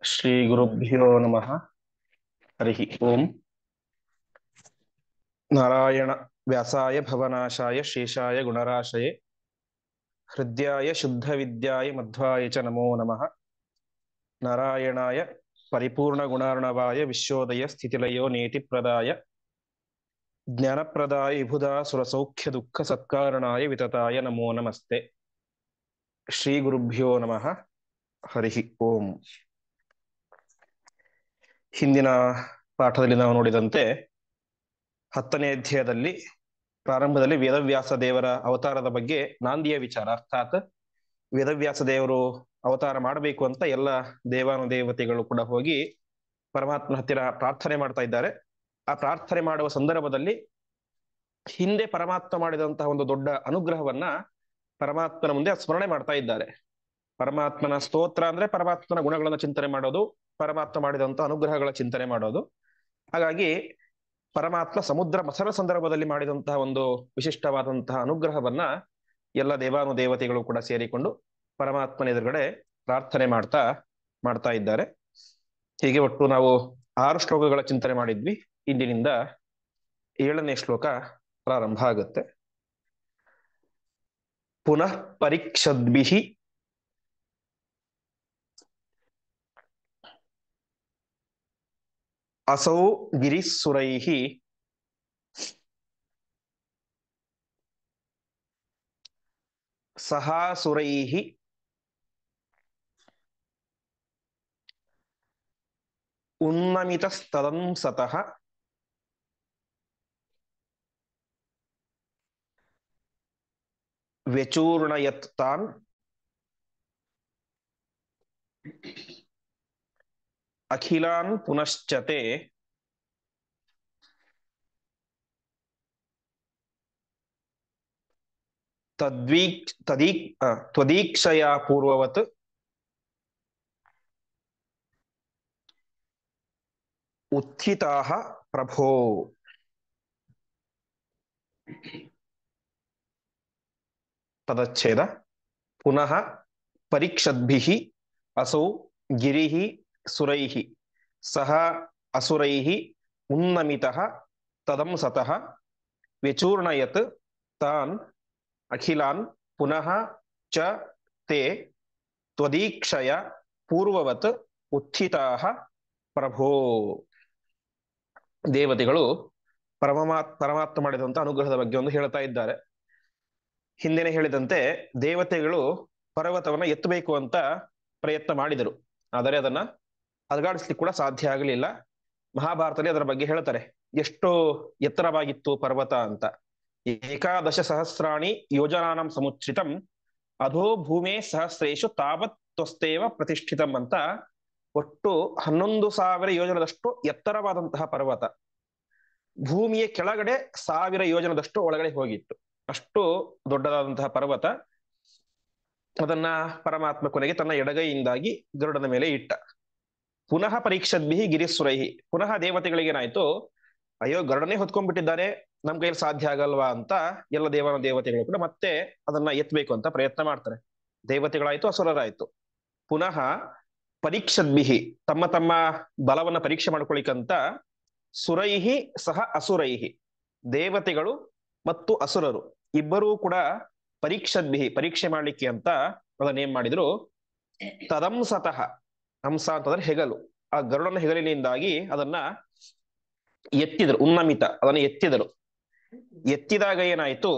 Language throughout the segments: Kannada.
ಶ್ರೀ ಗುರುಭ್ಯೋ ನಮಃ. ಹರಿ ಓಂ. ನಾರಾಯಣ ವ್ಯಾಸಾಯ ಭವನಾಶಾಯ ಶೇಷಾಯ ಗುಣರಾಶಯೇ ಹೃದ್ಯಾಯ ಶುದ್ಧ ವಿದ್ಯಾಯ ಮಧ್ವಾಯ ಚ ನಮೋ ನಮಃ. ನಾರಾಯಣಾಯ ಪರಿಪೂರ್ಣ ಗುಣಾರ್ಣವಾಯ ವಿಶ್ವೋದಯ ಸ್ಥಿತಿಲಯೋ ನೇತಿ ಪ್ರದಾಯ ಜ್ಞಾನಪ್ರದಾಯ ವಿಭುಧಾ ಸುರಸೌಖ್ಯ ದುಃಖ ಸತ್ಕಾರಣಾಯ ವಿತತಾಯ ನಮೋ ನಮಸ್ತೆ. ಶ್ರೀ ಗುರುಭ್ಯೋ ನಮಃ. ಹರಿ ಓಂ. ಹಿಂದಿನ ಪಾಠದಲ್ಲಿ ನಾವು ನೋಡಿದಂತೆ 10ನೇ ಅಧ್ಯಾಯದಲ್ಲಿ ಪ್ರಾರಂಭದಲ್ಲಿ ವೇದವ್ಯಾಸ ದೇವರ ಅವತಾರದ ಬಗ್ಗೆ ನಾಂದಿಯ ವಿಚಾರ, ಅರ್ಥಾತ್ ವೇದವ್ಯಾಸ ದೇವರು ಅವತಾರ ಮಾಡಬೇಕು ಅಂತ ಎಲ್ಲ ದೇವಾನುದೇವತೆಗಳು ಕೂಡ ಹೋಗಿ ಪರಮಾತ್ಮನ ಹತ್ತಿರ ಪ್ರಾರ್ಥನೆ ಮಾಡ್ತಾ ಇದ್ದಾರೆ. ಆ ಪ್ರಾರ್ಥನೆ ಮಾಡುವ ಸಂದರ್ಭದಲ್ಲಿ ಹಿಂದೆ ಪರಮಾತ್ಮ ಮಾಡಿದಂತಹ ಒಂದು ದೊಡ್ಡ ಅನುಗ್ರಹವನ್ನ ಪರಮಾತ್ಮನ ಮುಂದೆ ಸ್ಮರಣೆ ಮಾಡ್ತಾ ಇದ್ದಾರೆ. ಪರಮಾತ್ಮನ ಸ್ತೋತ್ರ ಅಂದ್ರೆ ಪರಮಾತ್ಮನ ಗುಣಗಳನ್ನ ಚಿಂತನೆ ಮಾಡೋದು, ಪರಮಾತ್ಮ ಮಾಡಿದಂತಹ ಅನುಗ್ರಹಗಳ ಚಿಂತನೆ ಮಾಡೋದು. ಹಾಗಾಗಿ ಪರಮಾತ್ಮ ಸಮುದ್ರ ಮಥನ ಸಂದರ್ಭದಲ್ಲಿ ಮಾಡಿದಂತಹ ಒಂದು ವಿಶಿಷ್ಟವಾದಂತಹ ಅನುಗ್ರಹವನ್ನ ಎಲ್ಲ ದೇವಾನುದೇವತೆಗಳು ಕೂಡ ಸೇರಿಕೊಂಡು ಪರಮಾತ್ಮನ ಎದುರುಗಡೆ ಪ್ರಾರ್ಥನೆ ಮಾಡ್ತಾ ಇದ್ದಾರೆ. ಹೀಗೆ ಒಟ್ಟು ನಾವು 6 ಶ್ಲೋಕಗಳ ಚಿಂತನೆ ಮಾಡಿದ್ವಿ. ಇಂದಿನಿಂದ 7ನೇ ಶ್ಲೋಕ ಪ್ರಾರಂಭ ಆಗುತ್ತೆ. ಪುನಃ ಪರೀಕ್ಷದ್ಭಿಃ ಅಸೌ ಗಿರಿಸುರೈಃ ಸಹಾಸುರೈಃ ಉನ್ನಮಿತಸ್ತದಂಸತಃ ವ್ಯಚೂರ್ಣಯತ್ ತಾನ್ ಅಖಿಲಾನ್ ಪುನಶ್ಚತೆ ತ್ವದೀಕ್ಷಯಾ ಪೂರ್ವವತ್ ಉತ್ಥಿತಾಃ ಪ್ರಭೋ. ಪದಚ್ಛೇದ. ಪುನಃ ಪರೀಕ್ಷದ್ಭಿಃ ಅಸೌ ಗಿರಿಃ ಸುರೈಃ ಸಹ ಅಸುರೈಃ ಉನ್ನಮಿತಃ ತದಂಸತಃ ವ್ಯಚೂರ್ಣಯತ್ ತಾನ್ ಅಖಿಲಾನ್ ಪುನಃ ಚ ತೇ ತ್ವದೀಕ್ಷಯ ಪೂರ್ವವತ್ ಉತ್ಥಿತಾಃ ಪ್ರಭೋ. ದೇವತೆಗಳು ಪರಮಾತ್ಮ ಮಾಡಿದಂತ ಅನುಗ್ರಹದ ಬಗ್ಗೆ ಒಂದು ಹೇಳ್ತಾ ಇದ್ದಾರೆ. ಹಿಂದೆನೆ ಹೇಳಿದಂತೆ ದೇವತೆಗಳು ಪರ್ವತವನ್ನ ಎತ್ತಬೇಕು ಅಂತ ಪ್ರಯತ್ನ ಮಾಡಿದರು, ಆದರೆ ಅದನ್ನ ಅಲುಗಾಡಿಸ್ಲಿಕ್ಕೆ ಕೂಡ ಸಾಧ್ಯ ಆಗಲಿಲ್ಲ. ಮಹಾಭಾರತದಲ್ಲಿ ಅದರ ಬಗ್ಗೆ ಹೇಳ್ತಾರೆ, ಎಷ್ಟು ಎತ್ತರವಾಗಿತ್ತು ಪರ್ವತ ಅಂತ. 11 ಸಹಸ್ರಾಣಿ ಯೋಜನಾನಂ ಸಮುಚ್ಚಿತಂ ಅಧೋ ಭೂಮೇ ಸಹಸ್ರೇಶು ತಾವತ್ ತ್ವಸ್ತೇವ ಪ್ರತಿಷ್ಠಿತಂ ಅಂತ ಒಟ್ಟು 11,000 ಯೋಜನದಷ್ಟು ಎತ್ತರವಾದಂತಹ ಪರ್ವತ ಭೂಮಿಯ ಕೆಳಗಡೆ 1000 ಯೋಜನದಷ್ಟು ಒಳಗಡೆ ಹೋಗಿತ್ತು. ಅಷ್ಟು ದೊಡ್ಡದಾದಂತಹ ಪರ್ವತ. ಅದನ್ನ ಪರಮಾತ್ಮ ಕೊನೆಗೆ ತನ್ನ ಎಡಗೈಯಿಂದಾಗಿ ಗರುಡನ ಮೇಲೆ ಇಟ್ಟ. ಪುನಃ ಪರೀಕ್ಷದ್ಭಿಃ ಗಿರಿಸುರೈಃ. ಪುನಃ ದೇವತೆಗಳಿಗೆ ಏನಾಯ್ತು, ಅಯ್ಯೋ ಗರುಡನೇ ಹೊತ್ಕೊಂಡ್ಬಿಟ್ಟಿದ್ದಾರೆ, ನಮ್ ಕೈಯಲ್ಲಿ ಸಾಧ್ಯ ಆಗಲ್ವಾ ಅಂತ ಎಲ್ಲ ದೇವತೆಗಳು ಕೂಡ ಮತ್ತೆ ಅದನ್ನ ಎತ್ತಬೇಕು ಅಂತ ಪ್ರಯತ್ನ ಮಾಡ್ತಾರೆ. ದೇವತೆಗಳಾಯ್ತು, ಅಸುರರಾಯ್ತು. ಪುನಃ ಪರೀಕ್ಷದ್ಭಿಃ ತಮ್ಮ ತಮ್ಮ ಬಲವನ್ನ ಪರೀಕ್ಷೆ ಮಾಡ್ಕೊಳಿಕಂತ ಸುರೈಹಿ ಸಹ ಅಸುರೈಹಿ ದೇವತೆಗಳು ಮತ್ತು ಅಸುರರು ಇಬ್ಬರೂ ಕೂಡ ಪರೀಕ್ಷದ್ಭಿಃ ಪರೀಕ್ಷೆ ಮಾಡ್ಲಿಕ್ಕೆ ಅಂತ ಅದನ್ನೇನ್ ಮಾಡಿದ್ರು, ತದಂಸತಃ, ಹಂಸ ಅಂತಂದ್ರೆ ಹೆಗಲು, ಆ ಗರುಡನ ಹೆಗಲಿನಿಂದಾಗಿ ಅದನ್ನ ಎತ್ತಿದರು. ಉನ್ನಮಿತ ಅದನ್ನ ಎತ್ತಿದರು. ಎತ್ತಿದಾಗ ಏನಾಯ್ತು,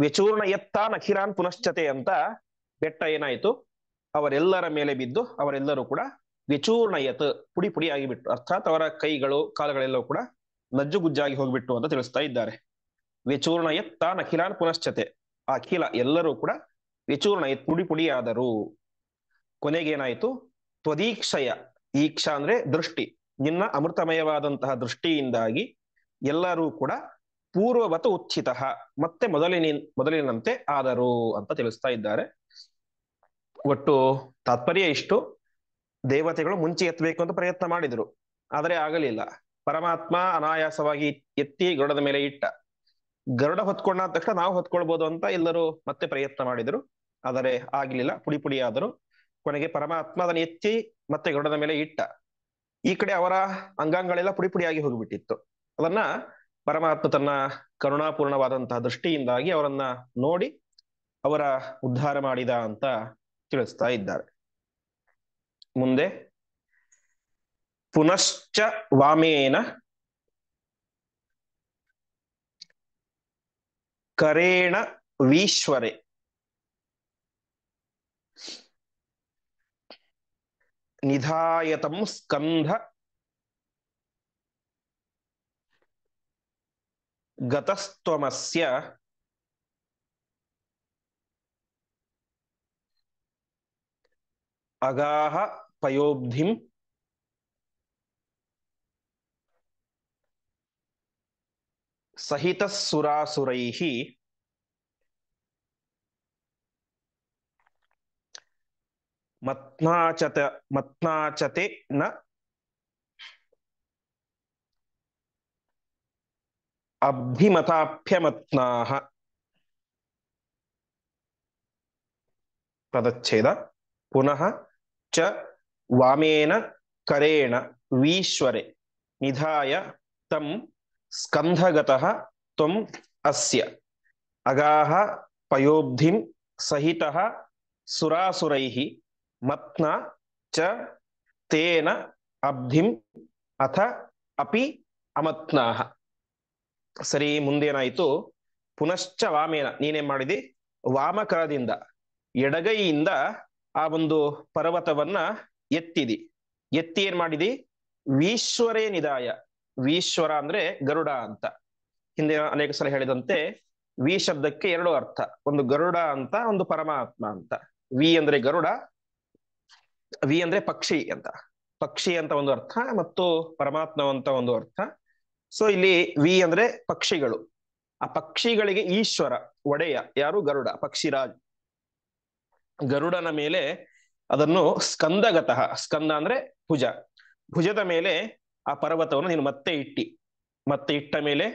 ವ್ಯಚೂರ್ಣ ಎತ್ತಾನ್ ಅಖಿಲಾನ್ ಪುನಶ್ಚತೆ ಅಂತ ಬೆಟ್ಟ ಏನಾಯ್ತು, ಅವರೆಲ್ಲರ ಮೇಲೆ ಬಿದ್ದು ಅವರೆಲ್ಲರೂ ಕೂಡ ವ್ಯಚೂರ್ಣಯತ್ ಪುಡಿ ಪುಡಿ ಆಗಿಬಿಟ್ಟು, ಅರ್ಥಾತ್ ಅವರ ಕೈಗಳು ಕಾಲುಗಳೆಲ್ಲವೂ ಕೂಡ ನಜ್ಜುಗುಜ್ಜಾಗಿ ಹೋಗ್ಬಿಟ್ಟು ಅಂತ ತಿಳಿಸ್ತಾ ಇದ್ದಾರೆ. ವ್ಯಚೂರ್ಣಯತ್ ತಾನ್ ಅಖಿಲಾನ್ ಪುನಶ್ಚತೆ, ಅಖಿಲ ಎಲ್ಲರೂ ಕೂಡ ವ್ಯಚೂರ್ಣಯತ್ ಪುಡಿ ಪುಡಿ ಆದರು. ಕೊನೆಗೇನಾಯ್ತು, ತ್ವದೀಕ್ಷಯ, ಈಕ್ಷಾ ಅಂದ್ರೆ ದೃಷ್ಟಿ, ನಿನ್ನ ಅಮೃತಮಯವಾದಂತಹ ದೃಷ್ಟಿಯಿಂದಾಗಿ ಎಲ್ಲರೂ ಕೂಡ ಪೂರ್ವವತ ಉತ್ಥಿತ ಮತ್ತೆ ಮೊದಲಿನಂತೆ ಆದರು ಅಂತ ತಿಳಿಸ್ತಾ ಇದ್ದಾರೆ. ಒಟ್ಟು ತಾತ್ಪರ್ಯ ಇಷ್ಟು, ದೇವತೆಗಳು ಮುಂಚೆ ಎತ್ತಬೇಕು ಅಂತ ಪ್ರಯತ್ನ ಮಾಡಿದ್ರು, ಆದರೆ ಆಗಲಿಲ್ಲ. ಪರಮಾತ್ಮ ಅನಾಯಾಸವಾಗಿ ಎತ್ತಿ ಗರುಡದ ಮೇಲೆ ಇಟ್ಟ. ಗರುಡ ಹೊತ್ಕೊಂಡ ತಕ್ಷಣ ನಾವು ಹೊತ್ಕೊಳ್ಬಹುದು ಅಂತ ಎಲ್ಲರೂ ಮತ್ತೆ ಪ್ರಯತ್ನ ಮಾಡಿದ್ರು, ಆದರೆ ಆಗ್ಲಿಲ್ಲ, ಪುಡಿ ಪುಡಿ ಆದರು. ಕೊನೆಗೆ ಪರಮಾತ್ಮ ಅದನ್ನು ಎತ್ತಿ ಮತ್ತೆ ಗರುಡನ ಮೇಲೆ ಇಟ್ಟ. ಈ ಕಡೆ ಅವರ ಅಂಗಾಂಗಳೆಲ್ಲ ಪುಡಿ ಪುಡಿಯಾಗಿ ಹೋಗಿಬಿಟ್ಟಿತ್ತು. ಅದನ್ನ ಪರಮಾತ್ಮ ತನ್ನ ಕರುಣಾಪೂರ್ಣವಾದಂತಹ ದೃಷ್ಟಿಯಿಂದಾಗಿ ಅವರನ್ನ ನೋಡಿ ಅವರ ಉದ್ಧಾರ ಮಾಡಿದ ಅಂತ ತಿಳಿಸ್ತಾ ಇದ್ದಾರೆ. ಮುಂದೆ ಪುನಶ್ಚ ವಾಮೇನ ಕರೇಣ ವೀಶ್ವರೆ ನಿಧಾಯತಂ ಸ್ಕಂಧ ಗತಸ್ತ್ವಮಸ್ಯ ಅಗಾಹ ಪಯೋಬ್ಧಿಂ ಸಹಿತ ಸುರಾಸುರೈಃ ಮತ್ನಾಚತೆ ನ ಅಭಿಮತಾಭ್ಯಮತ್ನಾಃ. ಪದಚ್ಛೇದ. ಪುನಃ ಚ ವಾಮೇನ ಕರೇಣ ವೀಶ್ವರೆ ನಿಧಾಯ ತಂ ಸ್ಕಂಧಗತಃ ತ್ವಂ ಅಸ್ಯ ಅಗಾಹ ಪಯೋಬ್ಧಿಂ ಸಹಿತಃ ಸುರಾಸುರೈಃ ಮತ್ನ ಚ ತೇನ ಅಬ್ಧಿಂ ಅಥ ಅಪಿ ಅಮತ್ನಾಃ. ಸರಿ, ಮುಂದೇನಾಯಿತು? ಪುನಶ್ಚ ವಾಮೇನ, ನೀನೇನ್ ಮಾಡಿದಿ? ವಾಮಕರದಿಂದ, ಎಡಗೈಯಿಂದ ಆ ಒಂದು ಪರ್ವತವನ್ನ ಎತ್ತಿದಿ. ಎತ್ತಿ ಏನ್ ಮಾಡಿದಿ? ವೀಶ್ವರೇ ನಿಧಾಯ. ವೀಶ್ವರ ಅಂದ್ರೆ ಗರುಡ ಅಂತ. ಹಿಂದೆ ಅನೇಕ ಸಲ ಹೇಳಿದಂತೆ ವಿ ಶಬ್ದಕ್ಕೆ ಎರಡು ಅರ್ಥ, ಒಂದು ಗರುಡ ಅಂತ, ಒಂದು ಪರಮಾತ್ಮ ಅಂತ. ವಿ ಅಂದ್ರೆ ಗರುಡ, ವಿ ಅಂದ್ರೆ ಪಕ್ಷಿ ಅಂತ. ಪಕ್ಷಿ ಅಂತ ಒಂದು ಅರ್ಥ ಮತ್ತು ಪರಮಾತ್ಮ ಅಂತ ಒಂದು ಅರ್ಥ. ಸೊ ಇಲ್ಲಿ ವಿ ಅಂದ್ರೆ ಪಕ್ಷಿಗಳು. ಆ ಪಕ್ಷಿಗಳಿಗೆ ಈಶ್ವರ, ಒಡೆಯ ಯಾರು? ಗರುಡ, ಪಕ್ಷಿರಾಜ್. ಗರುಡನ ಮೇಲೆ ಅದನ್ನು ಸ್ಕಂದಗತಃ, ಸ್ಕಂದ ಅಂದ್ರೆ ಭುಜ, ಭುಜದ ಮೇಲೆ ಆ ಪರ್ವತವನ್ನು ನೀನು ಮತ್ತೆ ಇಟ್ಟಿ. ಮತ್ತೆ ಇಟ್ಟ ಮೇಲೆ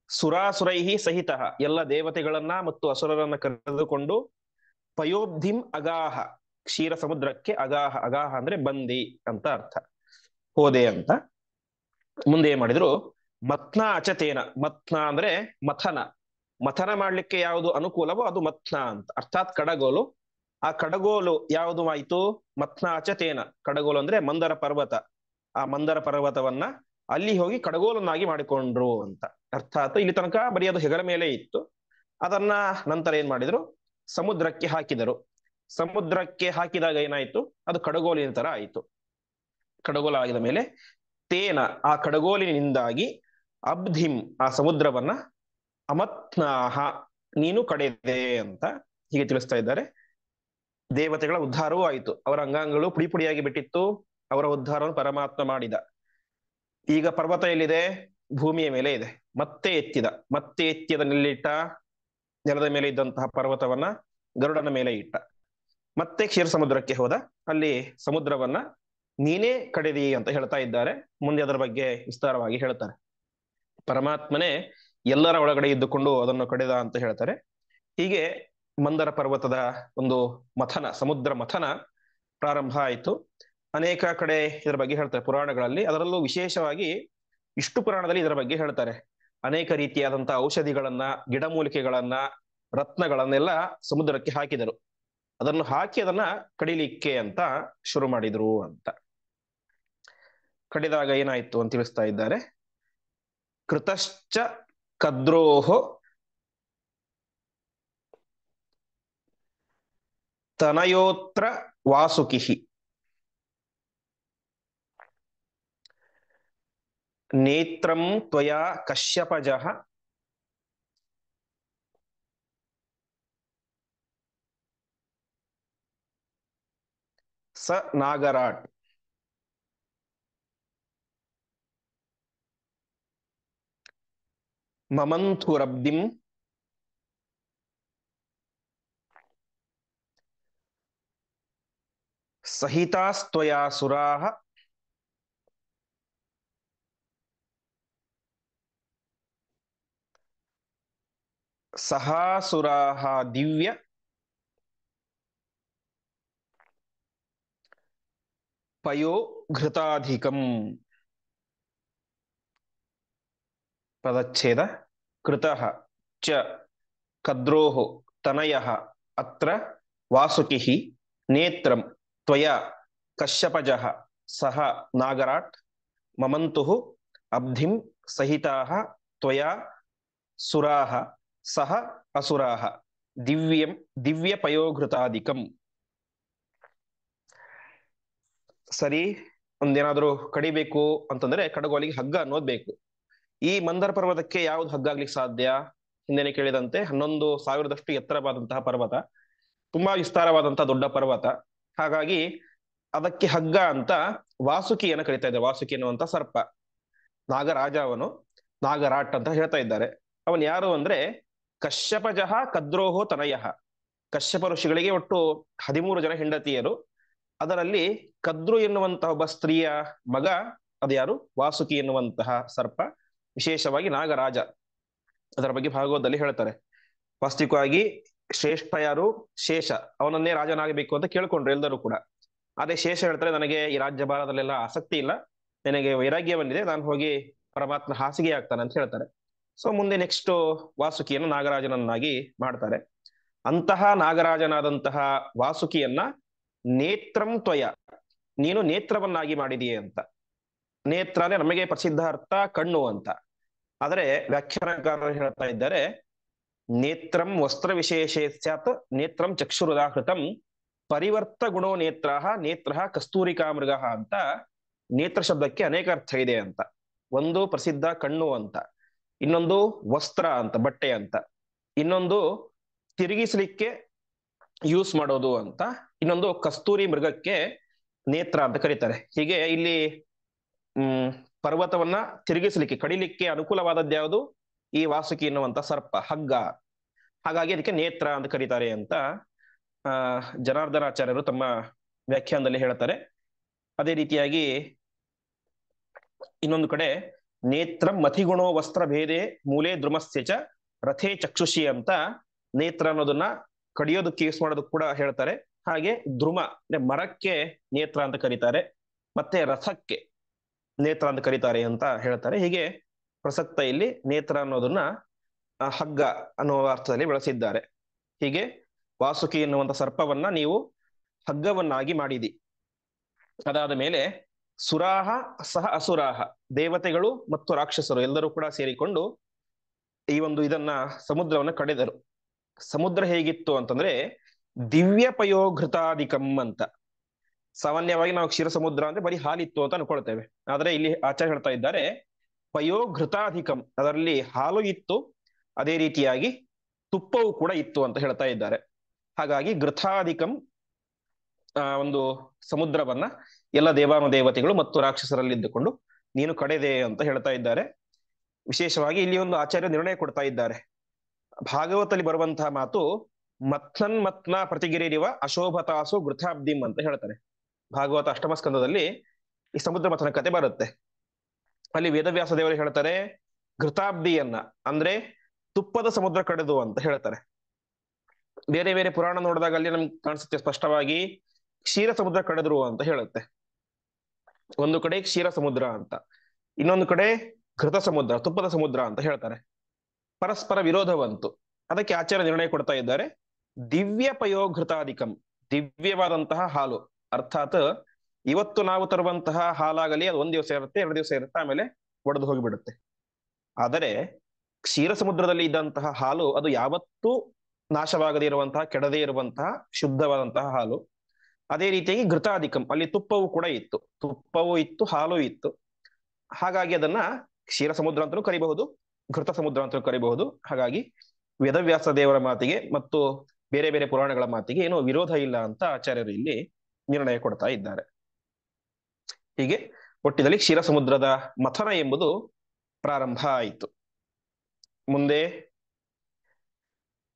ಸುರಾಸುರೈಹಿ ಸಹಿತ, ಎಲ್ಲ ದೇವತೆಗಳನ್ನ ಮತ್ತು ಅಸುರರನ್ನ ಕರೆದುಕೊಂಡು ಪಯೋಬ್ಧಿಂ ಅಗಾಹ, ಕ್ಷೀರ ಸಮುದ್ರಕ್ಕೆ ಅಗಾಹ, ಅಗಾಹ ಅಂದ್ರೆ ಬಂದಿ ಅಂತ ಅರ್ಥ, ಹೋದೆ ಅಂತ. ಮುಂದೆ ಏನ್ ಮಾಡಿದ್ರು? ಮತ್ನ ಅಚತೇನ, ಮತ್ನ ಅಂದ್ರೆ ಮಥನ, ಮಥನ ಮಾಡ್ಲಿಕ್ಕೆ ಯಾವುದು ಅನುಕೂಲವೋ ಅದು ಮತ್ನ ಅಂತ, ಅರ್ಥಾತ್ ಕಡಗೋಲು. ಆ ಕಡಗೋಲು ಯಾವುದು ಆಯ್ತು? ಮತ್ನ ಅಚತೇನ, ಕಡಗೋಲು ಅಂದ್ರೆ ಮಂದರ ಪರ್ವತ. ಆ ಮಂದರ ಪರ್ವತವನ್ನ ಅಲ್ಲಿ ಹೋಗಿ ಕಡಗೋಲನ್ನಾಗಿ ಮಾಡಿಕೊಂಡ್ರು ಅಂತ. ಅರ್ಥಾತ್ ಇಲ್ಲಿ ತನಕ ಬರೀ ಅದು ಹೆಗಲ ಮೇಲೆ ಇತ್ತು, ಅದನ್ನ ನಂತರ ಏನ್ ಮಾಡಿದ್ರು? ಸಮುದ್ರಕ್ಕೆ ಹಾಕಿದರು. ಸಮುದ್ರಕ್ಕೆ ಹಾಕಿದಾಗ ಏನಾಯ್ತು? ಅದು ಕಡಗೋಲಿನ ತರ ಆಯಿತು. ಕಡಗೋಲ ಆಗಿದ ಮೇಲೆ ತೇನ, ಆ ಕಡಗೋಲಿನಿಂದಾಗಿ ಅಬ್ಧಿಂ, ಆ ಸಮುದ್ರವನ್ನ ಅಮತ್ನಾಹ, ನೀನು ಕಡೆದೆ ಅಂತ ಹೀಗೆ ತಿಳಿಸ್ತಾ ಇದ್ದಾರೆ. ದೇವತೆಗಳ ಉದ್ಧಾರವೂ ಆಯಿತು, ಅವರ ಅಂಗಾಂಗಗಳು ಪುಡಿ ಪುಡಿಯಾಗಿ ಬಿಟ್ಟಿತ್ತು, ಅವರ ಉದ್ಧಾರವನ್ನು ಪರಮಾತ್ಮ ಮಾಡಿದ. ಈಗ ಪರ್ವತ ಎಲ್ಲಿದೆ? ಭೂಮಿಯ ಮೇಲೆ ಇದೆ. ಮತ್ತೆ ಎತ್ತಿದ, ಮತ್ತೆ ಎತ್ತಿ ಅದನ್ನೆಲ್ಲಿಟ್ಟ? ನೆಲದ ಮೇಲೆ ಇದ್ದಂತಹ ಪರ್ವತವನ್ನ ಗರುಡನ ಮೇಲೆ ಇಟ್ಟ. ಮತ್ತೆ ಕ್ಷೀರ ಸಮುದ್ರಕ್ಕೆ ಹೋದ, ಅಲ್ಲಿ ಸಮುದ್ರವನ್ನ ನೀನೇ ಕಡೆದಿ ಅಂತ ಹೇಳ್ತಾ ಇದ್ದಾರೆ. ಮುಂದೆ ಅದರ ಬಗ್ಗೆ ವಿಸ್ತಾರವಾಗಿ ಹೇಳ್ತಾರೆ. ಪರಮಾತ್ಮನೇ ಎಲ್ಲರ ಒಳಗಡೆ ಇದ್ದುಕೊಂಡು ಅದನ್ನು ಕಡೆದ ಅಂತ ಹೇಳ್ತಾರೆ. ಹೀಗೆ ಮಂದರ ಪರ್ವತದ ಒಂದು ಮಥನ, ಸಮುದ್ರ ಮಥನ ಪ್ರಾರಂಭ ಆಯಿತು. ಅನೇಕ ಕಡೆ ಇದರ ಬಗ್ಗೆ ಹೇಳ್ತಾರೆ ಪುರಾಣಗಳಲ್ಲಿ, ಅದರಲ್ಲೂ ವಿಶೇಷವಾಗಿ ವಿಷ್ಣು ಪುರಾಣದಲ್ಲಿ ಇದರ ಬಗ್ಗೆ ಹೇಳ್ತಾರೆ. ಅನೇಕ ರೀತಿಯಾದಂತಹ ಔಷಧಿಗಳನ್ನ, ಗಿಡಮೂಲಿಕೆಗಳನ್ನ, ರತ್ನಗಳನ್ನೆಲ್ಲ ಸಮುದ್ರಕ್ಕೆ ಹಾಕಿದರು. ಅದನ್ನು ಹಾಕಿ ಅದನ್ನ ಕಡಿಲಿಕ್ಕೆ ಅಂತ ಶುರು ಮಾಡಿದ್ರು ಅಂತ. ಕಡಿದಾಗ ಏನಾಯ್ತು ಅಂತ ತಿಳಿಸ್ತಾ ಇದ್ದಾರೆ. ಕೃತಶ್ಚ ಕದ್ರೋಹೋ ತನಯೋತ್ರ ವಾಸುಕಿ ನೇತ್ರಂ ತ್ವಯಾ ಕಶ್ಯಪಜಃ ಸ ನಾಗರಾಟ್. ಮಮಂಥುರಬ್ಧಿಂ ಸಹಿತಾಸ್ತ್ವಯಾ ಸುರಾಃ ಸಹಾಸುರಾಃ ದಿವ್ಯ ಪಯೋ ಘೃತಾಧಿಕಂ ಪದಚ್ಛೇದ ಕೃತಃ ಚ ಕದ್ರೋಃ ತನಯಃ ಅತ್ರ ವಾಸುಕಿಃ ನೇತ್ರಂ ತ್ವಯಾ ಕಶ್ಯಪಜಃ ಸಹ ನಾಗರಾಟ್ ಮಮಂತುಃ ಅಬ್ಧಿಂ ಸಹಿತಾಃ ತ್ವಯಾ ಸುರಾಃ ಸಹ ಅಸುರಾಃ ದಿವ್ಯಂ ದಿವ್ಯಪಯೋಘೃತಾದಿಕಂ. ಸರಿ, ಒಂದೇನಾದ್ರೂ ಕಡಿಬೇಕು ಅಂತಂದ್ರೆ ಕಡಗೋಲಿಗೆ ಹಗ್ಗ ಅನ್ನೋದ್ ಬೇಕು. ಈ ಮಂದರ ಪರ್ವತಕ್ಕೆ ಯಾವ್ದು ಹಗ್ಗ ಆಗ್ಲಿಕ್ಕೆ ಸಾಧ್ಯ? ಹಿಂದೆನೆ ಕೇಳಿದಂತೆ 11,000ದಷ್ಟು ಎತ್ತರವಾದಂತಹ ಪರ್ವತ, ತುಂಬಾ ವಿಸ್ತಾರವಾದಂತಹ ದೊಡ್ಡ ಪರ್ವತ. ಹಾಗಾಗಿ ಅದಕ್ಕೆ ಹಗ್ಗ ಅಂತ ವಾಸುಕಿಯನ್ನು ಕರಿತಾ ಇದ್ದಾರೆ. ವಾಸುಕಿ ಎನ್ನುವಂತ ಸರ್ಪ, ನಾಗರಾಜ ಅವನು, ನಾಗರಾಟ್ ಅಂತ ಹೇಳ್ತಾ ಇದ್ದಾರೆ. ಅವನ್ ಯಾರು ಅಂದ್ರೆ ಕಶ್ಯಪಜಃ ಕದ್ರೋಹೋ ತನಯಃ. ಕಶ್ಯಪ ಋಷಿಗಳಿಗೆ ಒಟ್ಟು 13 ಜನ ಹೆಂಡತಿಯರು. ಅದರಲ್ಲಿ ಕದ್ರು ಎನ್ನುವಂತಹ ಒಬ್ಬ ಸ್ತ್ರೀಯ ಮಗ ಅದು ಯಾರು? ವಾಸುಕಿ ಎನ್ನುವಂತಹ ಸರ್ಪ, ವಿಶೇಷವಾಗಿ ನಾಗರಾಜ. ಅದರ ಬಗ್ಗೆ ಭಾಗವತದಲ್ಲಿ ಹೇಳ್ತಾರೆ. ವಾಸ್ತವಿಕವಾಗಿ ಶ್ರೇಷ್ಠ ಯಾರು? ಶೇಷ. ಅವನನ್ನೇ ರಾಜನಾಗಬೇಕು ಅಂತ ಕೇಳ್ಕೊಂಡ್ರು ಎಲ್ಲರೂ ಕೂಡ. ಆದ್ರೆ ಶೇಷ ಹೇಳ್ತಾರೆ, ನನಗೆ ಈ ರಾಜ್ಯ ಭಾರದಲ್ಲೆಲ್ಲ ಆಸಕ್ತಿ ಇಲ್ಲ, ನನಗೆ ವೈರಾಗ್ಯ ಬಂದಿದೆ, ನಾನು ಹೋಗಿ ಪರಮಾತ್ಮ ಹಾಸಿಗೆ ಆಗ್ತಾನೆ ಅಂತ ಹೇಳ್ತಾರೆ. ಸೊ ಮುಂದೆ ನೆಕ್ಸ್ಟ್ ವಾಸುಕಿಯನ್ನು ನಾಗರಾಜನನ್ನಾಗಿ ಮಾಡ್ತಾರೆ. ಅಂತಹ ನಾಗರಾಜನಾದಂತಹ ವಾಸುಕಿಯನ್ನ ನೇತ್ರಂ ತ್ವಯ, ನೀನು ನೇತ್ರವನ್ನಾಗಿ ಮಾಡಿದೀಯೆ ಅಂತ. ನೇತ್ರ ಅಂದ್ರೆ ನಮಗೆ ಪ್ರಸಿದ್ಧ ಅರ್ಥ ಕಣ್ಣು ಅಂತ. ಆದರೆ ವ್ಯಾಖ್ಯಾನಕಾರರು ಹೇಳ್ತಾ ಇದ್ದಾರೆ, ನೇತ್ರಂ ವಸ್ತ್ರ ವಿಶೇಷೇ ಸ್ಯಾತ್ ನೇತ್ರಂ ಚಕ್ಷುರುದಾಹೃತಂ ಪರಿವರ್ತ ಗುಣೋ ನೇತ್ರ ನೇತ್ರ ಕಸ್ತೂರಿಕಾ ಮೃಗ ಅಂತ. ನೇತ್ರ ಶಬ್ದಕ್ಕೆ ಅನೇಕ ಅರ್ಥ ಇದೆ ಅಂತ. ಒಂದು ಪ್ರಸಿದ್ಧ ಕಣ್ಣು ಅಂತ, ಇನ್ನೊಂದು ವಸ್ತ್ರ ಅಂತ, ಬಟ್ಟೆ ಅಂತ, ಇನ್ನೊಂದು ತಿರುಗಿಸ್ಲಿಕ್ಕೆ ಯೂಸ್ ಮಾಡೋದು ಅಂತ, ಇನ್ನೊಂದು ಕಸ್ತೂರಿ ಮೃಗಕ್ಕೆ ನೇತ್ರ ಅಂತ ಕರೀತಾರೆ. ಹೀಗೆ ಇಲ್ಲಿ ಪರ್ವತವನ್ನ ತಿರುಗಿಸ್ಲಿಕ್ಕೆ, ಕಡಿಲಿಕ್ಕೆ ಅನುಕೂಲವಾದದ್ದು ಯಾವುದು? ಈ ವಾಸುಕಿ ಎನ್ನುವಂತ ಸರ್ಪ, ಹಗ್ಗ. ಹಾಗಾಗಿ ಅದಕ್ಕೆ ನೇತ್ರ ಅಂತ ಕರೀತಾರೆ ಅಂತ ಜನಾರ್ದನಾಚಾರ್ಯರು ತಮ್ಮ ವ್ಯಾಖ್ಯಾನದಲ್ಲಿ ಹೇಳ್ತಾರೆ. ಅದೇ ರೀತಿಯಾಗಿ ಇನ್ನೊಂದು ಕಡೆ ನೇತ್ರಂ ಮಥಿಗುಣೋ ವಸ್ತ್ರ ಭೇದೆ ಮೂಲೆ ದ್ರುಮಸ್ಯ ಚ ರಥೇ ಚಕ್ಷುಷಿ ಅಂತ ನೇತ್ರ ಅನ್ನೋದನ್ನ ಕಡಿಯೋದಕ್ಕೆ ಯೂಸ್ ಮಾಡೋದಕ್ಕೆ ಕೂಡ ಹೇಳ್ತಾರೆ. ಹಾಗೆ ದ್ರುಮ ಅಂದ್ರೆ ಮರಕ್ಕೆ ನೇತ್ರ ಅಂತ ಕರೀತಾರೆ, ಮತ್ತೆ ರಥಕ್ಕೆ ನೇತ್ರ ಅಂತ ಕರೀತಾರೆ ಅಂತ ಹೇಳ್ತಾರೆ. ಹೀಗೆ ಪ್ರಸಕ್ತ ಇಲ್ಲಿ ನೇತ್ರ ಅನ್ನೋದನ್ನ ಹಗ್ಗ ಅನ್ನುವ ಅರ್ಥದಲ್ಲಿ ಬಳಸಿದ್ದಾರೆ. ಹೀಗೆ ವಾಸುಕಿ ಎನ್ನುವಂತ ಸರ್ಪವನ್ನ ನೀವು ಹಗ್ಗವನ್ನಾಗಿ ಮಾಡಿದಿ. ಅದಾದ ಮೇಲೆ ಸುರಾಹ ಸಹ ಅಸುರಾಹ, ದೇವತೆಗಳು ಮತ್ತು ರಾಕ್ಷಸರು ಎಲ್ಲರೂ ಕೂಡ ಸೇರಿಕೊಂಡು ಈ ಒಂದು ಇದನ್ನ ಸಮುದ್ರವನ್ನ ಕಡೆದರು. ಸಮುದ್ರ ಹೇಗಿತ್ತು ಅಂತಂದ್ರೆ ದಿವ್ಯ ಪಯೋಘೃತಾಧಿಕಂ ಅಂತ. ಸಾಮಾನ್ಯವಾಗಿ ನಾವು ಕ್ಷೀರ ಸಮುದ್ರ ಅಂದ್ರೆ ಬರೀ ಹಾಲಿತ್ತು ಅಂತ ಅನ್ಕೊಳ್ತೇವೆ. ಆದ್ರೆ ಇಲ್ಲಿ ಆಚಾರ್ಯ ಹೇಳ್ತಾ ಇದ್ದಾರೆ ಪಯೋಘೃತಾಧಿಕಂ, ಅದರಲ್ಲಿ ಹಾಲು ಇತ್ತು, ಅದೇ ರೀತಿಯಾಗಿ ತುಪ್ಪವು ಕೂಡ ಇತ್ತು ಅಂತ ಹೇಳ್ತಾ ಇದ್ದಾರೆ. ಹಾಗಾಗಿ ಘೃತಾಧಿಕಂ ಒಂದು ಸಮುದ್ರವನ್ನ ಎಲ್ಲ ದೇವಾನುದೇವತೆಗಳು ಮತ್ತು ರಾಕ್ಷಸರಲ್ಲಿ ಇದ್ದುಕೊಂಡು ನೀನು ಕಡೆದೆ ಅಂತ ಹೇಳ್ತಾ ಇದ್ದಾರೆ. ವಿಶೇಷವಾಗಿ ಇಲ್ಲಿ ಒಂದು ಆಚಾರ್ಯ ನಿರ್ಣಯ ಕೊಡ್ತಾ ಇದ್ದಾರೆ. ಭಾಗವತಲ್ಲಿ ಬರುವಂತಹ ಮಾತು ಮತ್ನನ್ ಮತ್ನ ಪ್ರತಿಗಿರಿವ ಅಶೋಭತಾಸು ಘೃತಾಬ್ದಿಂ ಅಂತ ಹೇಳ್ತಾರೆ. ಭಾಗವತ ಅಷ್ಟಮ ಸ್ಕಂದದಲ್ಲಿ ಈ ಸಮುದ್ರ ಮಥನ ಕತೆ ಬರುತ್ತೆ. ಅಲ್ಲಿ ವೇದವ್ಯಾಸ ದೇವರು ಹೇಳ್ತಾರೆ ಘೃತಾಬ್ದಿಯನ್ನ ಅಂದ್ರೆ ತುಪ್ಪದ ಸಮುದ್ರ ಕಡೆದು ಅಂತ ಹೇಳ್ತಾರೆ. ಬೇರೆ ಬೇರೆ ಪುರಾಣ ನೋಡಿದಾಗ ಅಲ್ಲಿ ನಮ್ಗೆ ಕಾಣಿಸುತ್ತೆ ಸ್ಪಷ್ಟವಾಗಿ ಕ್ಷೀರ ಸಮುದ್ರ ಕಡೆದ್ರು ಅಂತ ಹೇಳುತ್ತೆ. ಒಂದು ಕಡೆ ಕ್ಷೀರ ಸಮುದ್ರ ಅಂತ, ಇನ್ನೊಂದು ಕಡೆ ಘೃತ ಸಮುದ್ರ, ತುಪ್ಪದ ಸಮುದ್ರ ಅಂತ ಹೇಳ್ತಾರೆ. ಪರಸ್ಪರ ವಿರೋಧವಂತು. ಅದಕ್ಕೆ ಆಚಾರ್ಯ ನಿರ್ಣಯ ಕೊಡ್ತಾ ಇದ್ದಾರೆ ದಿವ್ಯ ಪಯೋಘೃತಾಧಿಕಂ, ದಿವ್ಯವಾದಂತಹ ಹಾಲು. ಅರ್ಥಾತ್ ಇವತ್ತು ನಾವು ತರುವಂತಹ ಹಾಲಾಗಲಿ ಅದು 1 ದಿವಸ ಇರುತ್ತೆ, 2 ದಿವಸ ಇರುತ್ತೆ, ಆಮೇಲೆ ಒಡೆದು ಹೋಗಿಬಿಡುತ್ತೆ. ಆದರೆ ಕ್ಷೀರ ಸಮುದ್ರದಲ್ಲಿ ಇದ್ದಂತಹ ಹಾಲು ಅದು ಯಾವತ್ತೂ ನಾಶವಾಗದೇ ಇರುವಂತಹ, ಕೆಡದೇ ಇರುವಂತಹ ಶುದ್ಧವಾದಂತಹ ಹಾಲು. ಅದೇ ರೀತಿಯಾಗಿ ಘೃತಾಧಿಕಂ, ಅಲ್ಲಿ ತುಪ್ಪವು ಕೂಡ ಇತ್ತು, ತುಪ್ಪವೂ ಇತ್ತು, ಹಾಲು ಇತ್ತು. ಹಾಗಾಗಿ ಅದನ್ನ ಕ್ಷೀರ ಸಮುದ್ರ ಅಂತಲೂ ಕರಿಬಹುದು, ಘೃತ ಸಮುದ್ರ ಅಂತಲೂ ಕರಿಬಹುದು. ಹಾಗಾಗಿ ವೇದವ್ಯಾಸ ದೇವರ ಮಾತಿಗೆ ಮತ್ತು ಬೇರೆ ಬೇರೆ ಪುರಾಣಗಳ ಮಾತಿಗೆ ಏನೋ ವಿರೋಧ ಇಲ್ಲ ಅಂತ ಆಚಾರ್ಯರು ಇಲ್ಲಿ ನಿರ್ಣಯ ಕೊಡ್ತಾ ಇದ್ದಾರೆ. ಹೀಗೆ ಒಟ್ಟಿನಲ್ಲಿ ಕ್ಷೀರ ಸಮುದ್ರದ ಮಥನ ಎಂಬುದು ಪ್ರಾರಂಭ ಆಯಿತು. ಮುಂದೆ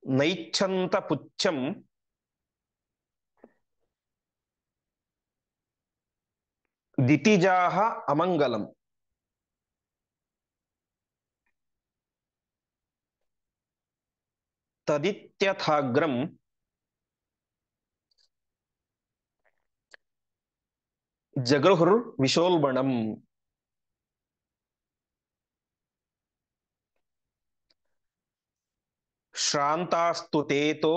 ನೈಚ್ಛಂತ ಪುಚ್ಛಂ ದಿತಿಜಾಹ ಅಮಂಗಲಂ ತದಿತ್ಯಥಾಗ್ರಂ ಜಗೃಹುರ್ ವಿಶೋಲ್ಬಣಂ. ಶ್ರಾಂತಾಸ್ತು ತೇತೋ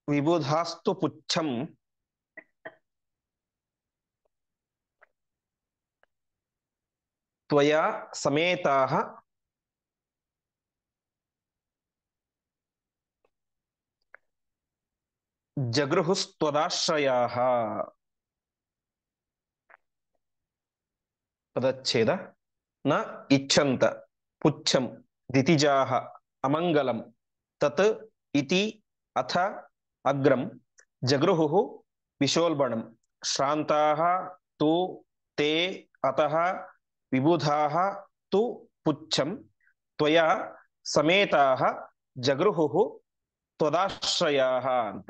ವಿಬುಧಾಸ್ತು ಪುಚ್ಛಂ ತ್ವಯಾ ಸಮೇತಾಃ ಜಗೃಹುಸ್ತ್ವದಾಶ್ರಯಾಃ. ಪದಚ್ಛೇದ. ನ ಇಚ್ಛಂತ ಪುಚ್ಛಂ ದಿತಿಜಾಃ ಅಮಂಗಲಂ ತತ್ ಇತಿ ಅಥ ಅಗ್ರಂ ಜಗೃಹುಃ ವಿಶೋಲ್ಬಣಂ. ಶ್ರಾಂತಾಃ ತು ತೇ ಅತಃ ವಿಬುಧಾಃ ತು ಪುಚ್ಛಂ ತ್ವಯಾ ಸಮೇತಾಃ ಜಗೃಹುಃ ತ್ವದಾಶ್ರಯಾಃ ಅಂತ.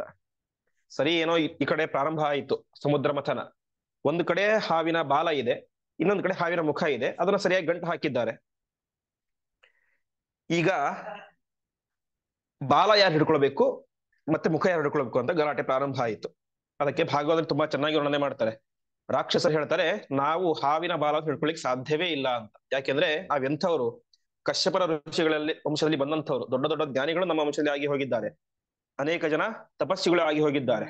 ಸರಿ, ಏನೋ ಈ ಕಡೆ ಪ್ರಾರಂಭ ಆಯಿತು ಸಮುದ್ರ ಮಥನ. ಒಂದು ಕಡೆ ಹಾವಿನ ಬಾಲ ಇದೆ, ಇನ್ನೊಂದು ಕಡೆ ಹಾವಿನ ಮುಖ ಇದೆ, ಅದನ್ನ ಸರಿಯಾಗಿ ಗಂಟು ಹಾಕಿದ್ದಾರೆ. ಈಗ ಬಾಲ ಯಾರು ಹಿಡ್ಕೊಳ್ಬೇಕು ಮತ್ತೆ ಮುಖ ಯಾರು ಹಿಡ್ಕೊಳ್ಬೇಕು ಅಂತ ಗಲಾಟೆ ಪ್ರಾರಂಭ ಆಯಿತು. ಅದಕ್ಕೆ ಭಾಗವತದಲ್ಲಿ ತುಂಬಾ ಚೆನ್ನಾಗಿ ವರ್ಣನೆ ಮಾಡ್ತಾರೆ. ರಾಕ್ಷಸರು ಹೇಳ್ತಾರೆ, ನಾವು ಹಾವಿನ ಬಾಲ ಹಿಡ್ಕೊಳ್ಳಿಕ್ ಸಾಧ್ಯವೇ ಇಲ್ಲ ಅಂತ. ಯಾಕೆಂದ್ರೆ ನಾವೆಂಥವ್ರು, ಕಶ್ಯಪರ ಋಷಿಗಳಲ್ಲಿ ವಂಶದಲ್ಲಿ ಬಂದಂಥವ್ರು, ದೊಡ್ಡ ದೊಡ್ಡ ಜ್ಞಾನಿಗಳು ನಮ್ಮ ವಂಶದಲ್ಲಿ ಆಗಿ ಹೋಗಿದ್ದಾರೆ, ಅನೇಕ ಜನ ತಪಸ್ವಿಗಳು ಆಗಿ ಹೋಗಿದ್ದಾರೆ.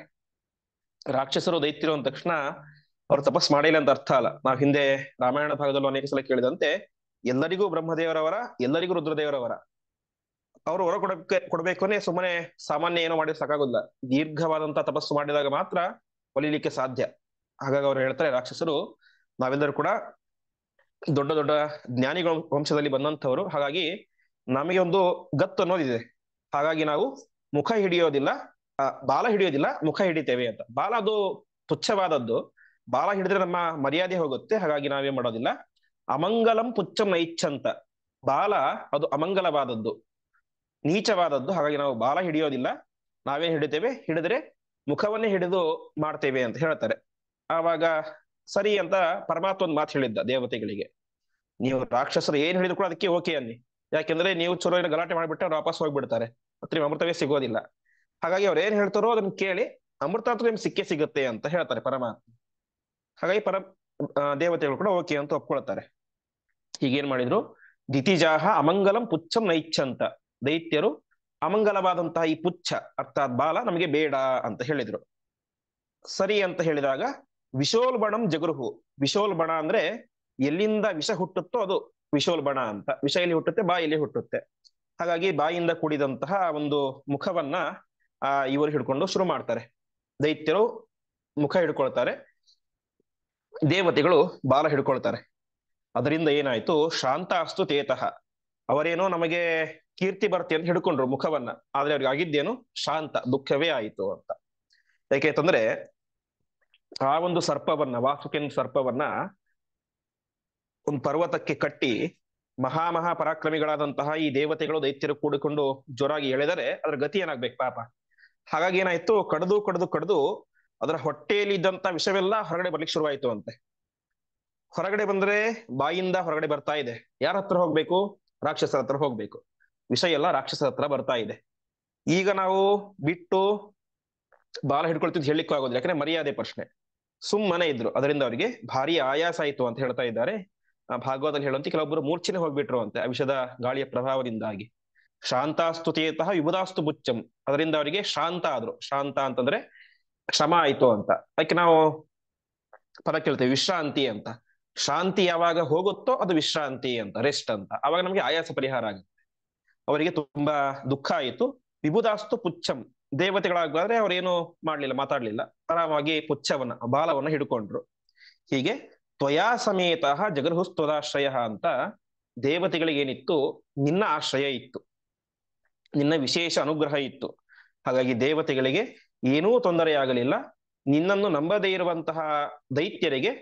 ರಾಕ್ಷಸರು ದೈತ್ಯರು ಅಂದ ತಕ್ಷಣ ಅವ್ರು ತಪಸ್ ಮಾಡಿಲ್ಲ ಅಂತ ಅರ್ಥ ಅಲ್ಲ. ನಾವು ಹಿಂದೆ ರಾಮಾಯಣ ಭಾಗದಲ್ಲೂ ಅನೇಕ ಸಲ ಕೇಳಿದಂತೆ, ಎಲ್ಲರಿಗೂ ಬ್ರಹ್ಮದೇವರವರ, ಎಲ್ಲರಿಗೂ ರುದ್ರದೇವರವರ. ಅವರು ಹೊರ ಕೊಡ್ಬೇಕು ಅಂದ್ರೆ ಸುಮ್ಮನೆ ಸಾಮಾನ್ಯ ಏನೋ ಮಾಡಿದ್ರೆ ಸಾಕಾಗೋದಿಲ್ಲ, ದೀರ್ಘವಾದಂತಹ ತಪಸ್ಸು ಮಾಡಿದಾಗ ಮಾತ್ರ ಒಲಿಲಿಕ್ಕೆ ಸಾಧ್ಯ. ಹಾಗಾಗಿ ಅವ್ರು ಹೇಳ್ತಾರೆ, ರಾಕ್ಷಸರು ನಾವೆಲ್ಲರೂ ಕೂಡ ದೊಡ್ಡ ದೊಡ್ಡ ಜ್ಞಾನಿಗಳ ವಂಶದಲ್ಲಿ ಬಂದಂಥವ್ರು, ಹಾಗಾಗಿ ನಮಗೆ ಒಂದು ಗತ್ತು ಅನ್ನೋದಿದೆ. ಹಾಗಾಗಿ ನಾವು ಮುಖ ಹಿಡಿಯೋದಿಲ್ಲ, ಬಾಲ ಹಿಡಿಯೋದಿಲ್ಲ, ಮುಖ ಹಿಡಿತೇವೆ ಅಂತ. ಬಾಲ ಅದು ತುಚ್ಛವಾದದ್ದು, ಬಾಲ ಹಿಡಿದ್ರೆ ನಮ್ಮ ಮರ್ಯಾದೆ ಹೋಗುತ್ತೆ. ಹಾಗಾಗಿ ನಾವೇನ್ ಮಾಡೋದಿಲ್ಲ. ಅಮಂಗಲಂ ಪುಚ್ಛಂ ನೈಚ್ಛಂತ, ಬಾಲ ಅದು ಅಮಂಗಲವಾದದ್ದು, ನೀಚವಾದದ್ದು. ಹಾಗಾಗಿ ನಾವು ಬಾಲ ಹಿಡಿಯೋದಿಲ್ಲ, ನಾವೇನ್ ಹಿಡಿತೇವೆ, ಹಿಡಿದ್ರೆ ಮುಖವನ್ನೇ ಹಿಡಿದು ಮಾಡ್ತೇವೆ ಅಂತ ಹೇಳ್ತಾರೆ. ಆವಾಗ ಸರಿ ಅಂತ ಪರಮಾತ್ಮ ಒಂದು ಮಾತು ಹೇಳಿದ್ದ ದೇವತೆಗಳಿಗೆ, ನೀವು ರಾಕ್ಷಸರು ಏನ್ ಹೇಳಿದ್ರು ಕೂಡ ಅದಕ್ಕೆ ಓಕೆ ಅನ್ನಿ. ಯಾಕೆಂದ್ರೆ ನೀವು ಚಲೋ ಏನೋ ಗಲಾಟೆ ಮಾಡಿಬಿಟ್ಟೆ ಅವ್ರು ವಾಪಸ್ ಹೋಗ್ಬಿಡ್ತಾರೆ, ಮತ್ತೆ ನಿಮ್ಗೆ ಅಮೃತವೇ ಸಿಗೋದಿಲ್ಲ. ಹಾಗಾಗಿ ಅವ್ರು ಏನ್ ಹೇಳ್ತಾರೋ ಅದನ್ನ ಕೇಳಿ ಅಮೃತ ಅಂತೂ ನಿಮ್ಗೆ ಸಿಕ್ಕೇ ಸಿಗುತ್ತೆ ಅಂತ ಹೇಳ್ತಾರೆ ಪರಮಾತ್ಮ. ಹಾಗಾಗಿ ದೇವತೆಗಳು ಕೂಡ ಓಕೆ ಅಂತ ಒಪ್ಕೊಳ್ತಾರೆ. ಹೀಗೇನ್ ಮಾಡಿದ್ರು, ದಿತಿಜಾಹ ಅಮಂಗಲಂ ಪುಚ್ಛಂ ನೈಚ್ಛಂತ, ದೈತ್ಯರು ಅಮಂಗಲವಾದಂತಹ ಈ ಪುಚ್ಛ ಅರ್ಥಾತ್ ಬಾಲ ನಮಗೆ ಬೇಡ ಅಂತ ಹೇಳಿದ್ರು. ಸರಿ ಅಂತ ಹೇಳಿದಾಗ ವಿಶೋಲ್ಬಣಂ ಜಗೃಹು. ವಿಶೋಲ್ಬಣ ಅಂದ್ರೆ ಎಲ್ಲಿಂದ ವಿಷ ಹುಟ್ಟುತ್ತೋ ಅದು ವಿಶೋಲ್ಬಣ ಅಂತ. ವಿಷ ಎಲ್ಲಿ ಹುಟ್ಟುತ್ತೆ, ಬಾಯಲ್ಲಿ ಹುಟ್ಟುತ್ತೆ. ಹಾಗಾಗಿ ಬಾಯಿಂದ ಕೂಡಿದಂತಹ ಒಂದು ಮುಖವನ್ನ ಇವರು ಹಿಡ್ಕೊಂಡು ಶುರು ಮಾಡ್ತಾರೆ. ದೈತ್ಯರು ಮುಖ ಹಿಡ್ಕೊಳ್ತಾರೆ, ದೇವತೆಗಳು ಬಾಲ ಹಿಡ್ಕೊಳ್ತಾರೆ. ಅದರಿಂದ ಏನಾಯ್ತು, ಶಾಂತಾಸ್ತು ತೇತಃ, ಅವರೇನೋ ನಮಗೆ ಕೀರ್ತಿ ಬರ್ತಿ ಅಂತ ಹಿಡ್ಕೊಂಡ್ರು ಮುಖವನ್ನ, ಆದ್ರೆ ಅವ್ರಿಗೆ ಆಗಿದ್ದೇನು ಶಾಂತ, ದುಃಖವೇ ಆಯಿತು ಅಂತ. ಯಾಕೆಂತಂದ್ರೆ ಆ ಒಂದು ಸರ್ಪವನ್ನ, ವಾಸುಕಿನ ಸರ್ಪವನ್ನ ಒಂದು ಪರ್ವತಕ್ಕೆ ಕಟ್ಟಿ ಮಹಾ ಪರಾಕ್ರಮಿಗಳಾದಂತಹ ಈ ದೇವತೆಗಳು ದೈತ್ಯರು ಕೂಡಿಕೊಂಡು ಜೋರಾಗಿ ಎಳೆದರೆ ಅದರ ಗತಿ ಏನಾಗ್ಬೇಕು ಪಾಪ. ಹಾಗಾಗಿ ಏನಾಯ್ತು, ಕಡ್ದು ಕಡ್ದು ಕಡ್ದು ಅದರ ಹೊಟ್ಟೆಯಲ್ಲಿ ಇದ್ದಂತ ವಿಷವೆಲ್ಲ ಹೊರಗಡೆ ಬರ್ಲಿಕ್ಕೆ ಶುರುವಾಯ್ತು ಅಂತೆ. ಹೊರಗಡೆ ಬಂದ್ರೆ ಬಾಯಿಂದ ಹೊರಗಡೆ ಬರ್ತಾ ಇದೆ. ಯಾರ ಹತ್ರ ಹೋಗ್ಬೇಕು, ರಾಕ್ಷಸರ ಹತ್ರ ಹೋಗ್ಬೇಕು. ವಿಷ ಎಲ್ಲ ರಾಕ್ಷಸರ ಹತ್ರ ಬರ್ತಾ ಇದೆ. ಈಗ ನಾವು ಬಿಟ್ಟು ಬಾಲ ಹಿಡ್ಕೊಳ್ತಿದ್ದು ಹೇಳಲಿಕ್ಕೂ ಆಗೋದಿಲ್ಲ, ಯಾಕಂದ್ರೆ ಮರ್ಯಾದೆ ಪ್ರಶ್ನೆ. ಸುಮ್ಮನೆ ಇದ್ರು, ಅದರಿಂದ ಅವರಿಗೆ ಭಾರಿ ಆಯಾಸ ಆಯ್ತು ಅಂತ ಹೇಳ್ತಾ ಇದ್ದಾರೆ. ಭಾಗವತದಲ್ಲಿ ಹೇಳುವಂತೆ ಕೆಲವೊಬ್ಬರು ಮೂರ್ಛೆನೆ ಹೋಗ್ಬಿಟ್ರು ಅಂತೆ ಆ ವಿಷದ ಗಾಳಿಯ ಪ್ರಭಾವದಿಂದಾಗಿ. ಶಾಂತಾಸ್ತುತೇತಃ ವಿಬುಧಾಸ್ತು ಬುಚ್ಚಂ, ಅದರಿಂದ ಅವರಿಗೆ ಶಾಂತ ಆದ್ರು. ಶಾಂತ ಅಂತಂದ್ರೆ ಶ್ರಮ ಆಯ್ತು ಅಂತ. ಅದಕ್ಕೆ ನಾವು ಪದ ಕೇಳ್ತೇವೆ ವಿಶ್ರಾಂತಿ ಅಂತ. ಶಾಂತಿ ಯಾವಾಗ ಹೋಗುತ್ತೋ ಅದು ವಿಶ್ರಾಂತಿ ಅಂತ, ರೆಸ್ಟ್ ಅಂತ. ಅವಾಗ ನಮಗೆ ಆಯಾಸ ಪರಿಹಾರ ಆಗುತ್ತೆ. ಅವರಿಗೆ ತುಂಬಾ ದುಃಖ ಆಯಿತು. ವಿಬುಧಾಸ್ತು ಪುಚ್ಛಂ, ದೇವತೆಗಳಾಗ್ಬಾದ್ರೆ ಅವ್ರೇನು ಮಾಡ್ಲಿಲ್ಲ, ಮಾತಾಡ್ಲಿಲ್ಲ, ಆರಾಮಾಗಿ ಪುಚ್ಛವನ್ನ, ಬಾಲವನ್ನ ಹಿಡ್ಕೊಂಡ್ರು. ಹೀಗೆ ತ್ವಯಾ ಸಮೇತ ಜಗರ್ಹುಸ್ತ್ವದಾಶ್ರಯ ಅಂತ ದೇವತೆಗಳಿಗೆ ಏನಿತ್ತು, ನಿನ್ನ ಆಶ್ರಯ ಇತ್ತು, ನಿನ್ನ ವಿಶೇಷ ಅನುಗ್ರಹ ಇತ್ತು. ಹಾಗಾಗಿ ದೇವತೆಗಳಿಗೆ ಏನೂ ತೊಂದರೆಯಾಗಲಿಲ್ಲ. ನಿನ್ನನ್ನು ನಂಬದೇ ಇರುವಂತಹ ದೈತ್ಯರಿಗೆ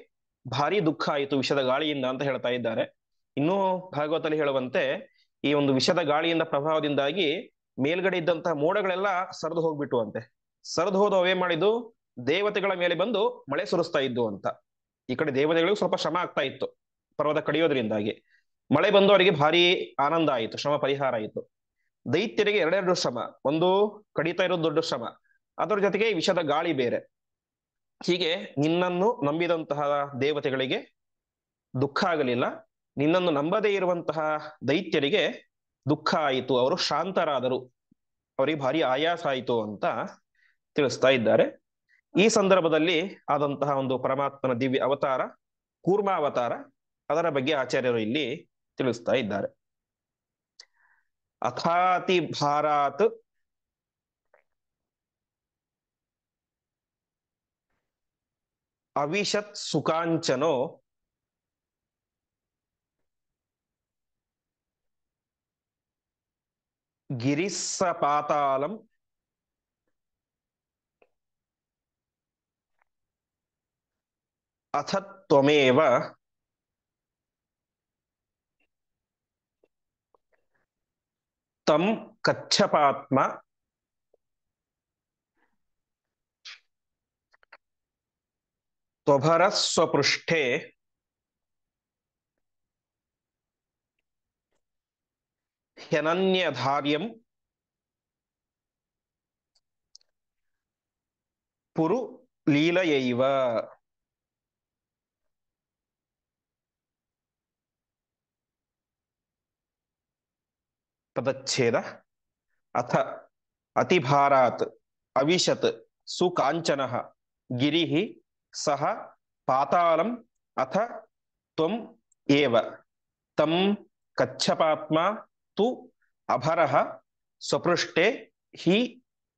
ಭಾರಿ ದುಃಖ ಆಯಿತು ವಿಷದ ಗಾಳಿಯಿಂದ ಅಂತ ಹೇಳ್ತಾ ಇದ್ದಾರೆ. ಇನ್ನೂ ಭಾಗವತದಲ್ಲಿ ಹೇಳುವಂತೆ ಈ ಒಂದು ವಿಷದ ಗಾಳಿಯಿಂದ ಪ್ರಭಾವದಿಂದಾಗಿ ಮೇಲ್ಗಡೆ ಇದ್ದಂತಹ ಮೋಡಗಳೆಲ್ಲ ಸರಿದು ಹೋಗ್ಬಿಟ್ಟು ಅಂತೆ. ಸರಿದು ಹೋದ ಅವೇ ಮಾಡಿದ್ದು ದೇವತೆಗಳ ಮೇಲೆ ಬಂದು ಮಳೆ ಸುರಿಸ್ತಾ ಇದ್ದು ಅಂತ. ಈ ಕಡೆ ದೇವತೆಗಳಿಗೂ ಸ್ವಲ್ಪ ಶ್ರಮ ಆಗ್ತಾ ಇತ್ತು ಪರ್ವತ ಕಡಿಯೋದ್ರಿಂದಾಗಿ. ಮಳೆ ಬಂದು ಅವರಿಗೆ ಭಾರಿ ಆನಂದ ಆಯಿತು, ಶ್ರಮ ಪರಿಹಾರ ಆಯಿತು. ದೈತ್ಯರಿಗೆ ಎರಡೆರಡು ಶ್ರಮ, ಒಂದು ಕಡಿತಾ ಇರೋದು ದೊಡ್ಡ ಶ್ರಮ, ಅದರ ಜೊತೆಗೆ ವಿಷದ ಗಾಳಿ ಬೇರೆ. ಹೀಗೆ ನಿನ್ನನ್ನು ನಂಬಿದಂತಹ ದೇವತೆಗಳಿಗೆ ದುಃಖ ಆಗಲಿಲ್ಲ, ನಿನ್ನನ್ನು ನಂಬದೇ ಇರುವಂತಹ ದೈತ್ಯರಿಗೆ ದುಃಖ ಆಯಿತು, ಅವರು ಶಾಂತರಾದರು, ಅವರಿಗೆ ಭಾರಿ ಆಯಾಸ ಆಯಿತು ಅಂತ ತಿಳಿಸ್ತಾ ಇದ್ದಾರೆ. ಈ ಸಂದರ್ಭದಲ್ಲಿ ಆದಂತಹ ಒಂದು ಪರಮಾತ್ಮನ ದಿವ್ಯ ಅವತಾರ ಕೂರ್ಮಾವತಾರ, ಅದರ ಬಗ್ಗೆ ಆಚಾರ್ಯರು ಇಲ್ಲಿ ತಿಳಿಸ್ತಾ ಇದ್ದಾರೆ. ಅಥಾತಿ ಭಾರಾತ್ ಅವಿಶತ್ ಸುಕಾಂಚನೋ ಗಿರಿಸ್ಸ ಪಾತಾಳಂ ಅಥ ತ್ವಮೇವ ತಂ ಕಚ್ಚಪಾತ್ಮ ತ್ವಭರ ಸ್ವಪೃಷ್ಠೆ ಹ್ಯನನ್ಯಧಾರ್ಯಂ ಪುರು ಲೀಲಯೈವ. ಪದಚ್ಛೇದ. ಅಥ ಅತಿಭಾರಾತ್ ಅವಿಶತ್ ಸುಕಾಂಚನಃ ಗಿರಿಃ ಸಹ ಪಾತಾಳಂ ಅಥ ತ್ವಂ ಏವ ತಂ ಕಚ್ಚಪಾತ್ಮ ತು ಅಭರಃ ಸ್ವಪೃಷ್ಠೆ ಹಿ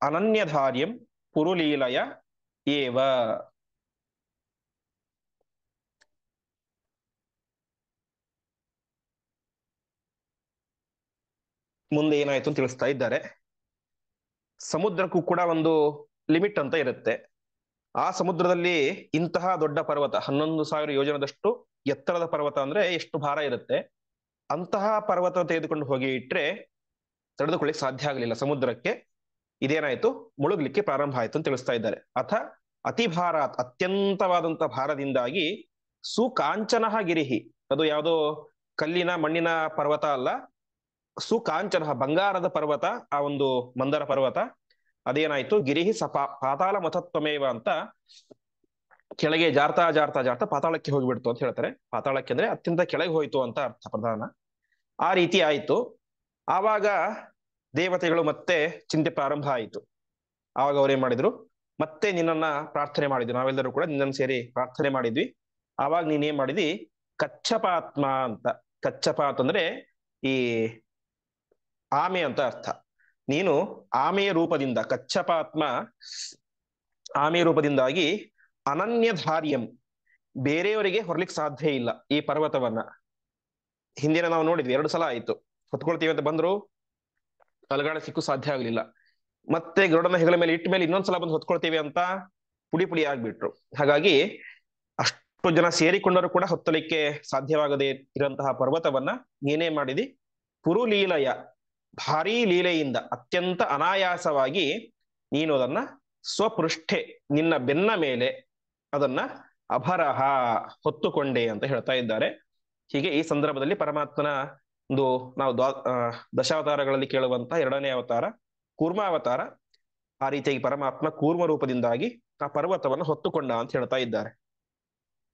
ಅನನ್ಯಧಾರ್ಯಂ ಪುರುಲೀಲಯ ಏವ. ಮುಂದೆ ಏನಾಯ್ತು ಅಂತ ತಿಳಿಸ್ತಾ ಇದ್ದಾರೆ. ಸಮುದ್ರಕ್ಕೂ ಕೂಡ ಒಂದು ಲಿಮಿಟ್ ಅಂತ ಇರುತ್ತೆ. ಆ ಸಮುದ್ರದಲ್ಲಿ ಇಂತಹ ದೊಡ್ಡ ಪರ್ವತ 11,000 ಯೋಜನದಷ್ಟು ಎತ್ತರದ ಪರ್ವತ ಅಂದ್ರೆ ಎಷ್ಟು ಭಾರ ಇರುತ್ತೆ, ಅಂತಹ ಪರ್ವತ ತೆಗೆದುಕೊಂಡು ಹೋಗಿ ಇಟ್ರೆ ತಡೆದುಕೊಳ್ಳಿಕ್ ಸಾಧ್ಯ ಆಗಲಿಲ್ಲ ಸಮುದ್ರಕ್ಕೆ. ಇದೇನಾಯ್ತು, ಮುಳುಗ್ಲಿಕ್ಕೆ ಪ್ರಾರಂಭ ಆಯ್ತು ಅಂತ ತಿಳಿಸ್ತಾ ಇದ್ದಾರೆ. ಅಥ ಅತಿ ಭಾರ, ಅತ್ಯಂತವಾದಂತ ಭಾರದಿಂದಾಗಿ ಸುಕಾಂಚನಃ ಗಿರಿಹಿ, ಅದು ಯಾವುದೋ ಕಲ್ಲಿನ ಮಣ್ಣಿನ ಪರ್ವತ ಅಲ್ಲ, ಸುಕಾಂಚನ ಬಂಗಾರದ ಪರ್ವತ, ಆ ಒಂದು ಮಂದರ ಪರ್ವತ ಅದೇನಾಯ್ತು, ಗಿರಿಹಿ ಪಾತಾಳ ಮಥತ್ವಮೇವ ಅಂತ ಕೆಳಗೆ ಜಾರ್ತಾ ಜಾರ್ತಾ ಜಾರ್ತಾ ಪಾತಾಳಕ್ಕೆ ಹೋಗಿಬಿಡ್ತು ಅಂತ ಹೇಳ್ತಾರೆ. ಪಾತಾಳಕ್ಕೆ ಅಂದ್ರೆ ಅತ್ಯಂತ ಕೆಳಗೆ ಹೋಯ್ತು ಅಂತ ಅರ್ಥ ಪ್ರಧಾನ. ಆ ರೀತಿ ಆಯ್ತು. ಆವಾಗ ದೇವತೆಗಳು ಮತ್ತೆ ಚಿಂತೆ ಪ್ರಾರಂಭ ಆಯಿತು. ಆವಾಗ ಅವ್ರೇನ್ ಮಾಡಿದ್ರು, ಮತ್ತೆ ನಿನ್ನನ್ನ ಪ್ರಾರ್ಥನೆ ಮಾಡಿದ್ರು, ನಾವೆಲ್ಲರೂ ಕೂಡ ನಿನ್ನನ್ನು ಸೇರಿ ಪ್ರಾರ್ಥನೆ ಮಾಡಿದ್ವಿ. ಆವಾಗ ನೀನೇನ್ ಮಾಡಿದಿ, ಕಚ್ಚಪಾತ್ಮ ಅಂತ. ಕಚ್ಚಪಾತ್ ಅಂದ್ರೆ ಈ ಆಮೆ ಅಂತ ಅರ್ಥ. ನೀನು ಆಮೆಯ ರೂಪದಿಂದ, ಕಚ್ಚಪಾತ್ಮ ಆಮೆಯ ರೂಪದಿಂದಾಗಿ ಅನನ್ಯಧಾರ್ಯಂ, ಬೇರೆಯವರಿಗೆ ಹೊರಲಿಕ್ಕೆ ಸಾಧ್ಯ ಇಲ್ಲ ಈ ಪರ್ವತವನ್ನ. ಹಿಂದಿನ ನಾವು ನೋಡಿದ್ವಿ, 2 ಸಲ ಆಯ್ತು, ಹೊತ್ಕೊಳ್ತೀವಿ ಅಂತ ಬಂದ್ರು ಅಲಗಾಡಿಸ್ಲಿಕ್ಕೂ ಸಾಧ್ಯ ಆಗ್ಲಿಲ್ಲ. ಮತ್ತೆ ಗರುಡನ ಹೆಗಲ ಮೇಲೆ ಇಟ್ಟ ಮೇಲೆ ಇನ್ನೊಂದ್ಸಲ ಬಂದು ಹೊತ್ಕೊಳ್ತೀವಿ ಅಂತ ಪುಡಿ ಪುಡಿ ಆಗ್ಬಿಟ್ರು. ಹಾಗಾಗಿ ಅಷ್ಟು ಜನ ಸೇರಿಕೊಂಡರೂ ಕೂಡ ಹೊತ್ತಲಿಕ್ಕೆ ಸಾಧ್ಯವಾಗದೆ ಇರುವಂತಹ ಪರ್ವತವನ್ನ ನೀನೇ ಮಾಡಿದಿ ಪುರುಲೀಲಯ, ಭಾರೀ ಲೀಲೆಯಿಂದ ಅತ್ಯಂತ ಅನಾಯಾಸವಾಗಿ ನೀನು ಅದನ್ನ ಸ್ವಪೃಷ್ಠೆ, ನಿನ್ನ ಬೆನ್ನ ಮೇಲೆ ಅದನ್ನ ಅಭರಹ ಹೊತ್ತುಕೊಂಡೆ ಅಂತ ಹೇಳ್ತಾ ಇದ್ದಾರೆ. ಹೀಗೆ ಈ ಸಂದರ್ಭದಲ್ಲಿ ಪರಮಾತ್ಮನ ಒಂದು ನಾವು ದಶಾವತಾರಗಳಲ್ಲಿ ಕೇಳುವಂತಹ 2ನೇ ಅವತಾರ ಕೂರ್ಮಾವತಾರ. ಆ ರೀತಿಯಾಗಿ ಪರಮಾತ್ಮ ಕೂರ್ಮ ರೂಪದಿಂದಾಗಿ ಆ ಪರ್ವತವನ್ನು ಹೊತ್ತುಕೊಂಡ ಅಂತ ಹೇಳ್ತಾ ಇದ್ದಾರೆ.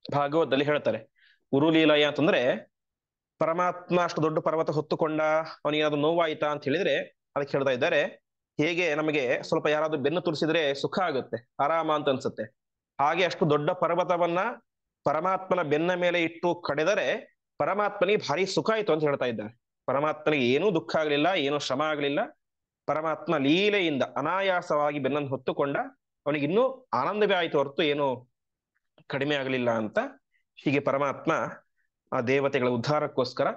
ಭಾಗವತದಲ್ಲಿ ಹೇಳ್ತಾರೆ, ಉರುಲೀಲಯ ಅಂತಂದ್ರೆ ಪರಮಾತ್ಮ ಅಷ್ಟು ದೊಡ್ಡ ಪರ್ವತ ಹೊತ್ತುಕೊಂಡ, ಅವನಿಗೇನಾದ್ರು ನೋವಾಯ್ತಾ ಅಂತ ಹೇಳಿದ್ರೆ ಅದಕ್ಕೆ ಹೇಳ್ತಾ ಇದ್ದಾರೆ, ಹೇಗೆ ನಮಗೆ ಸ್ವಲ್ಪ ಯಾರಾದ್ರೂ ಬೆನ್ನು ತುರಿಸಿದ್ರೆ ಸುಖ ಆಗುತ್ತೆ, ಆರಾಮ ಅಂತ ಅನ್ಸುತ್ತೆ, ಹಾಗೆ ಅಷ್ಟು ದೊಡ್ಡ ಪರ್ವತವನ್ನ ಪರಮಾತ್ಮನ ಬೆನ್ನ ಮೇಲೆ ಇಟ್ಟು ಕಡೆದರೆ ಪರಮಾತ್ಮನಿಗೆ ಭಾರಿ ಸುಖ ಆಯ್ತು ಅಂತ ಹೇಳ್ತಾ ಇದ್ದಾರೆ. ಪರಮಾತ್ಮನಿಗೆ ಏನೂ ದುಃಖ ಆಗ್ಲಿಲ್ಲ, ಏನೂ ಶ್ರಮ ಆಗ್ಲಿಲ್ಲ, ಪರಮಾತ್ಮ ಲೀಲೆಯಿಂದ ಅನಾಯಾಸವಾಗಿ ಬೆನ್ನನ್ನು ಹೊತ್ತುಕೊಂಡ, ಅವನಿಗೆ ಇನ್ನೂ ಆನಂದವೇ ಆಯ್ತು ಹೊರತು ಏನು ಕಡಿಮೆ ಆಗಲಿಲ್ಲ ಅಂತ. ಹೀಗೆ ಪರಮಾತ್ಮ ಆ ದೇವತೆಗಳ ಉದ್ಧಾರಕ್ಕೋಸ್ಕರ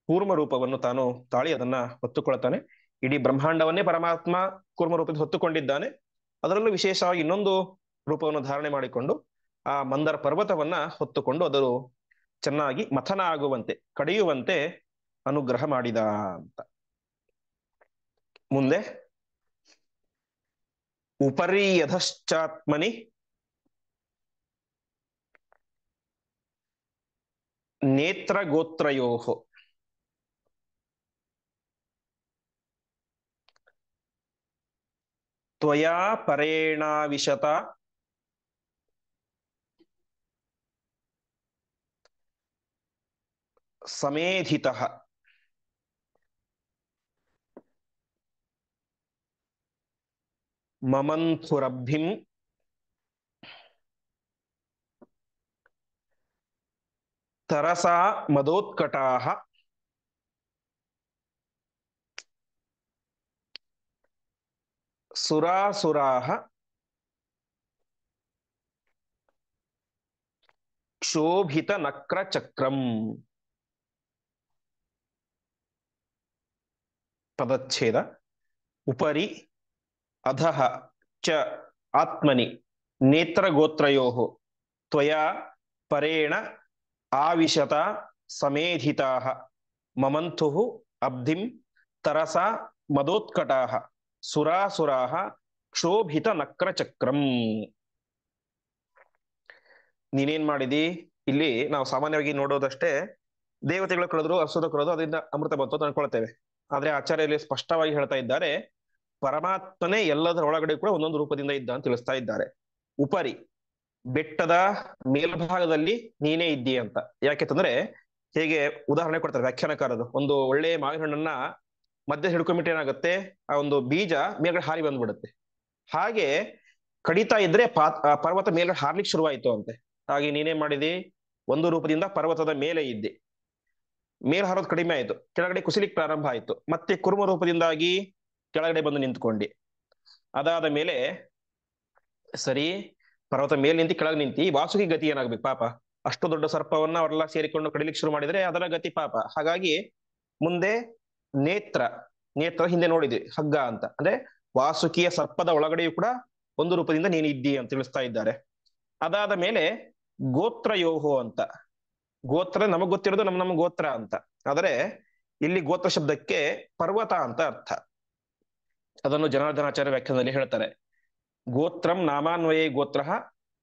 ಕೂರ್ಮ ರೂಪವನ್ನು ತಾನು ತಾಳಿ ಅದನ್ನ ಹೊತ್ತುಕೊಳ್ತಾನೆ. ಇಡೀ ಬ್ರಹ್ಮಾಂಡವನ್ನೇ ಪರಮಾತ್ಮ ಕೂರ್ಮ ರೂಪದಲ್ಲಿ ಹೊತ್ತುಕೊಂಡಿದ್ದಾನೆ. ಅದರಲ್ಲೂ ವಿಶೇಷವಾಗಿ ಇನ್ನೊಂದು ರೂಪವನ್ನು ಧಾರಣೆ ಮಾಡಿಕೊಂಡು ಆ ಮಂದರ ಪರ್ವತವನ್ನ ಹೊತ್ತುಕೊಂಡು ಅದು ಚೆನ್ನಾಗಿ ಮಥನ ಆಗುವಂತೆ, ಕಡಿಯುವಂತೆ ಅನುಗ್ರಹ ಮಾಡಿದ ಅಂತ. ಮುಂದೆ ಉಪರಿ ಯಧಶ್ಚಾತ್ಮನಿ ನೇತ್ರ ಗೋತ್ರಯೋ ತ್ವಯಾ ಪರೇಣಾವಿಶತ ಸಮೇಧಿತಃ ಮಮಂಥುರಬ್ಧಿಂ ತರಸಾ ಮದೋತ್ಕಟಾಃ ಸುರಾಸುರಾಃ ಕ್ಷೋಭಿತ ನಕ್ರಚಕ್ರಂ. ಪದಚ್ಛೇದ. ಉಪರಿ ಅಧಃ ಚ ಆತ್ಮನಿ ನೇತ್ರಗೋತ್ರಯೋಃ ತ್ವಯಾ ಪರೇಣ ಆವಿಶತ ಸಮೇಧಿತಾಃ ಮಮಂಥುಃ ಅಬ್ಧಿಂ ತರಸಾ ಮದೋತ್ಕಟಾಃ ಸುರಾಸುರಾಃ ಕ್ಷೋಭಿತ ನಕ್ರಚಕ್ರಂ. ನೀನೇನ್ ಮಾಡಿದಿ? ಇಲ್ಲಿ ನಾವು ಸಾಮಾನ್ಯವಾಗಿ ನೋಡೋದಷ್ಟೇ, ದೇವತೆಗಳು ಕಳೆದ್ರು, ಅಸುರ ಕಳೆದ್ರು, ಅದರಿಂದ ಅಮೃತ ಬಂತು ಅಂತ ಅನ್ಕೊಳ್ತೇವೆ. ಆದ್ರೆ ಆಚಾರ್ಯಲ್ಲಿ ಸ್ಪಷ್ಟವಾಗಿ ಹೇಳ್ತಾ ಇದ್ದಾರೆ, ಪರಮಾತ್ಮನೇ ಎಲ್ಲದರ ಒಳಗಡೆ ಕೂಡ ಒಂದೊಂದು ರೂಪದಿಂದ ಇದ್ದ ಅಂತ ತಿಳಿಸ್ತಾ ಇದ್ದಾರೆ. ಉಪರಿ, ಬೆಟ್ಟದ ಮೇಲ್ಭಾಗದಲ್ಲಿ ನೀನೇ ಇದ್ದೀಯ ಅಂತ. ಯಾಕೆಂತಂದ್ರೆ, ಹೇಗೆ ಉದಾಹರಣೆ ಕೊಡ್ತಾರೆ ವ್ಯಾಖ್ಯಾನಕಾರರು, ಒಂದು ಒಳ್ಳೆ ಮಾವಿನ ಹಣ್ಣನ್ನ ಮಧ್ಯ ಹಿಡ್ಕೊಂಡ್ಬಿಟ್ಟು ಏನಾಗುತ್ತೆ, ಆ ಒಂದು ಬೀಜ ಮೇಲ್ಗಡೆ ಹಾರಿ ಬಂದ್ಬಿಡುತ್ತೆ. ಹಾಗೆ ಕಡಿತಾ ಇದ್ರೆ ಪರ್ವತ ಮೇಲ್ಗಡೆ ಹಾರ್ಲಿಕ್ಕೆ ಶುರುವಾಯಿತು ಅಂತೆ. ಹಾಗೆ ನೀನೇನ್ ಮಾಡಿದಿ? ಒಂದು ರೂಪದಿಂದ ಪರ್ವತದ ಮೇಲೆ ಇದ್ದೆ, ಮೇಲ್ ಹಾರೋದು ಕಡಿಮೆ ಆಯ್ತು, ಕೆಳಗಡೆ ಕುಸಿಲಿಕ್ಕೆ ಪ್ರಾರಂಭ ಆಯ್ತು, ಮತ್ತೆ ಕುರ್ಮ ರೂಪದಿಂದಾಗಿ ಕೆಳಗಡೆ ಬಂದು ನಿಂತ್ಕೊಂಡಿ. ಅದಾದ ಮೇಲೆ ಸರಿ, ಪರ್ವತ ಮೇಲೆ ನಿಂತು ಕೆಳಗೆ ನಿಂತಿ, ವಾಸುಕಿ ಗತಿ ಏನಾಗ್ಬೇಕು ಪಾಪ? ಅಷ್ಟು ದೊಡ್ಡ ಸರ್ಪವನ್ನ ಅವರೆಲ್ಲ ಸೇರಿಕೊಂಡು ಕಡಿಲಿಕ್ಕೆ ಶುರು ಮಾಡಿದ್ರೆ ಅದರ ಗತಿ ಪಾಪ. ಹಾಗಾಗಿ ಮುಂದೆ ನೇತ್ರ, ನೇತ್ರ ಹಿಂದೆ ನೋಡಿದ್ವಿ ಹಗ್ಗ ಅಂತ, ಅಂದ್ರೆ ವಾಸುಕಿಯ ಸರ್ಪದ ಒಳಗಡೆಯೂ ಕೂಡ ಒಂದು ರೂಪದಿಂದ ನೀನು ಇದ್ದೀ ಅಂತ ತಿಳಿಸ್ತಾ ಇದ್ದಾರೆ. ಅದಾದ ಮೇಲೆ ಗೋತ್ರಯೋಹೋ ಅಂತ. ಗೋತ್ರ ನಮಗ್ ಗೊತ್ತಿರೋದು ನಮ್ಮ ಗೋತ್ರ ಅಂತ, ಆದರೆ ಇಲ್ಲಿ ಗೋತ್ರ ಶಬ್ದಕ್ಕೆ ಪರ್ವತ ಅಂತ ಅರ್ಥ. ಅದನ್ನು ಜನಾರ್ದನಾಚಾರ್ಯ ವ್ಯಾಖ್ಯಾನದಲ್ಲಿ ಹೇಳ್ತಾರೆ. ಗೋತ್ರಂ ನಾಮಾನ್ವಯೇ ಗೋತ್ರ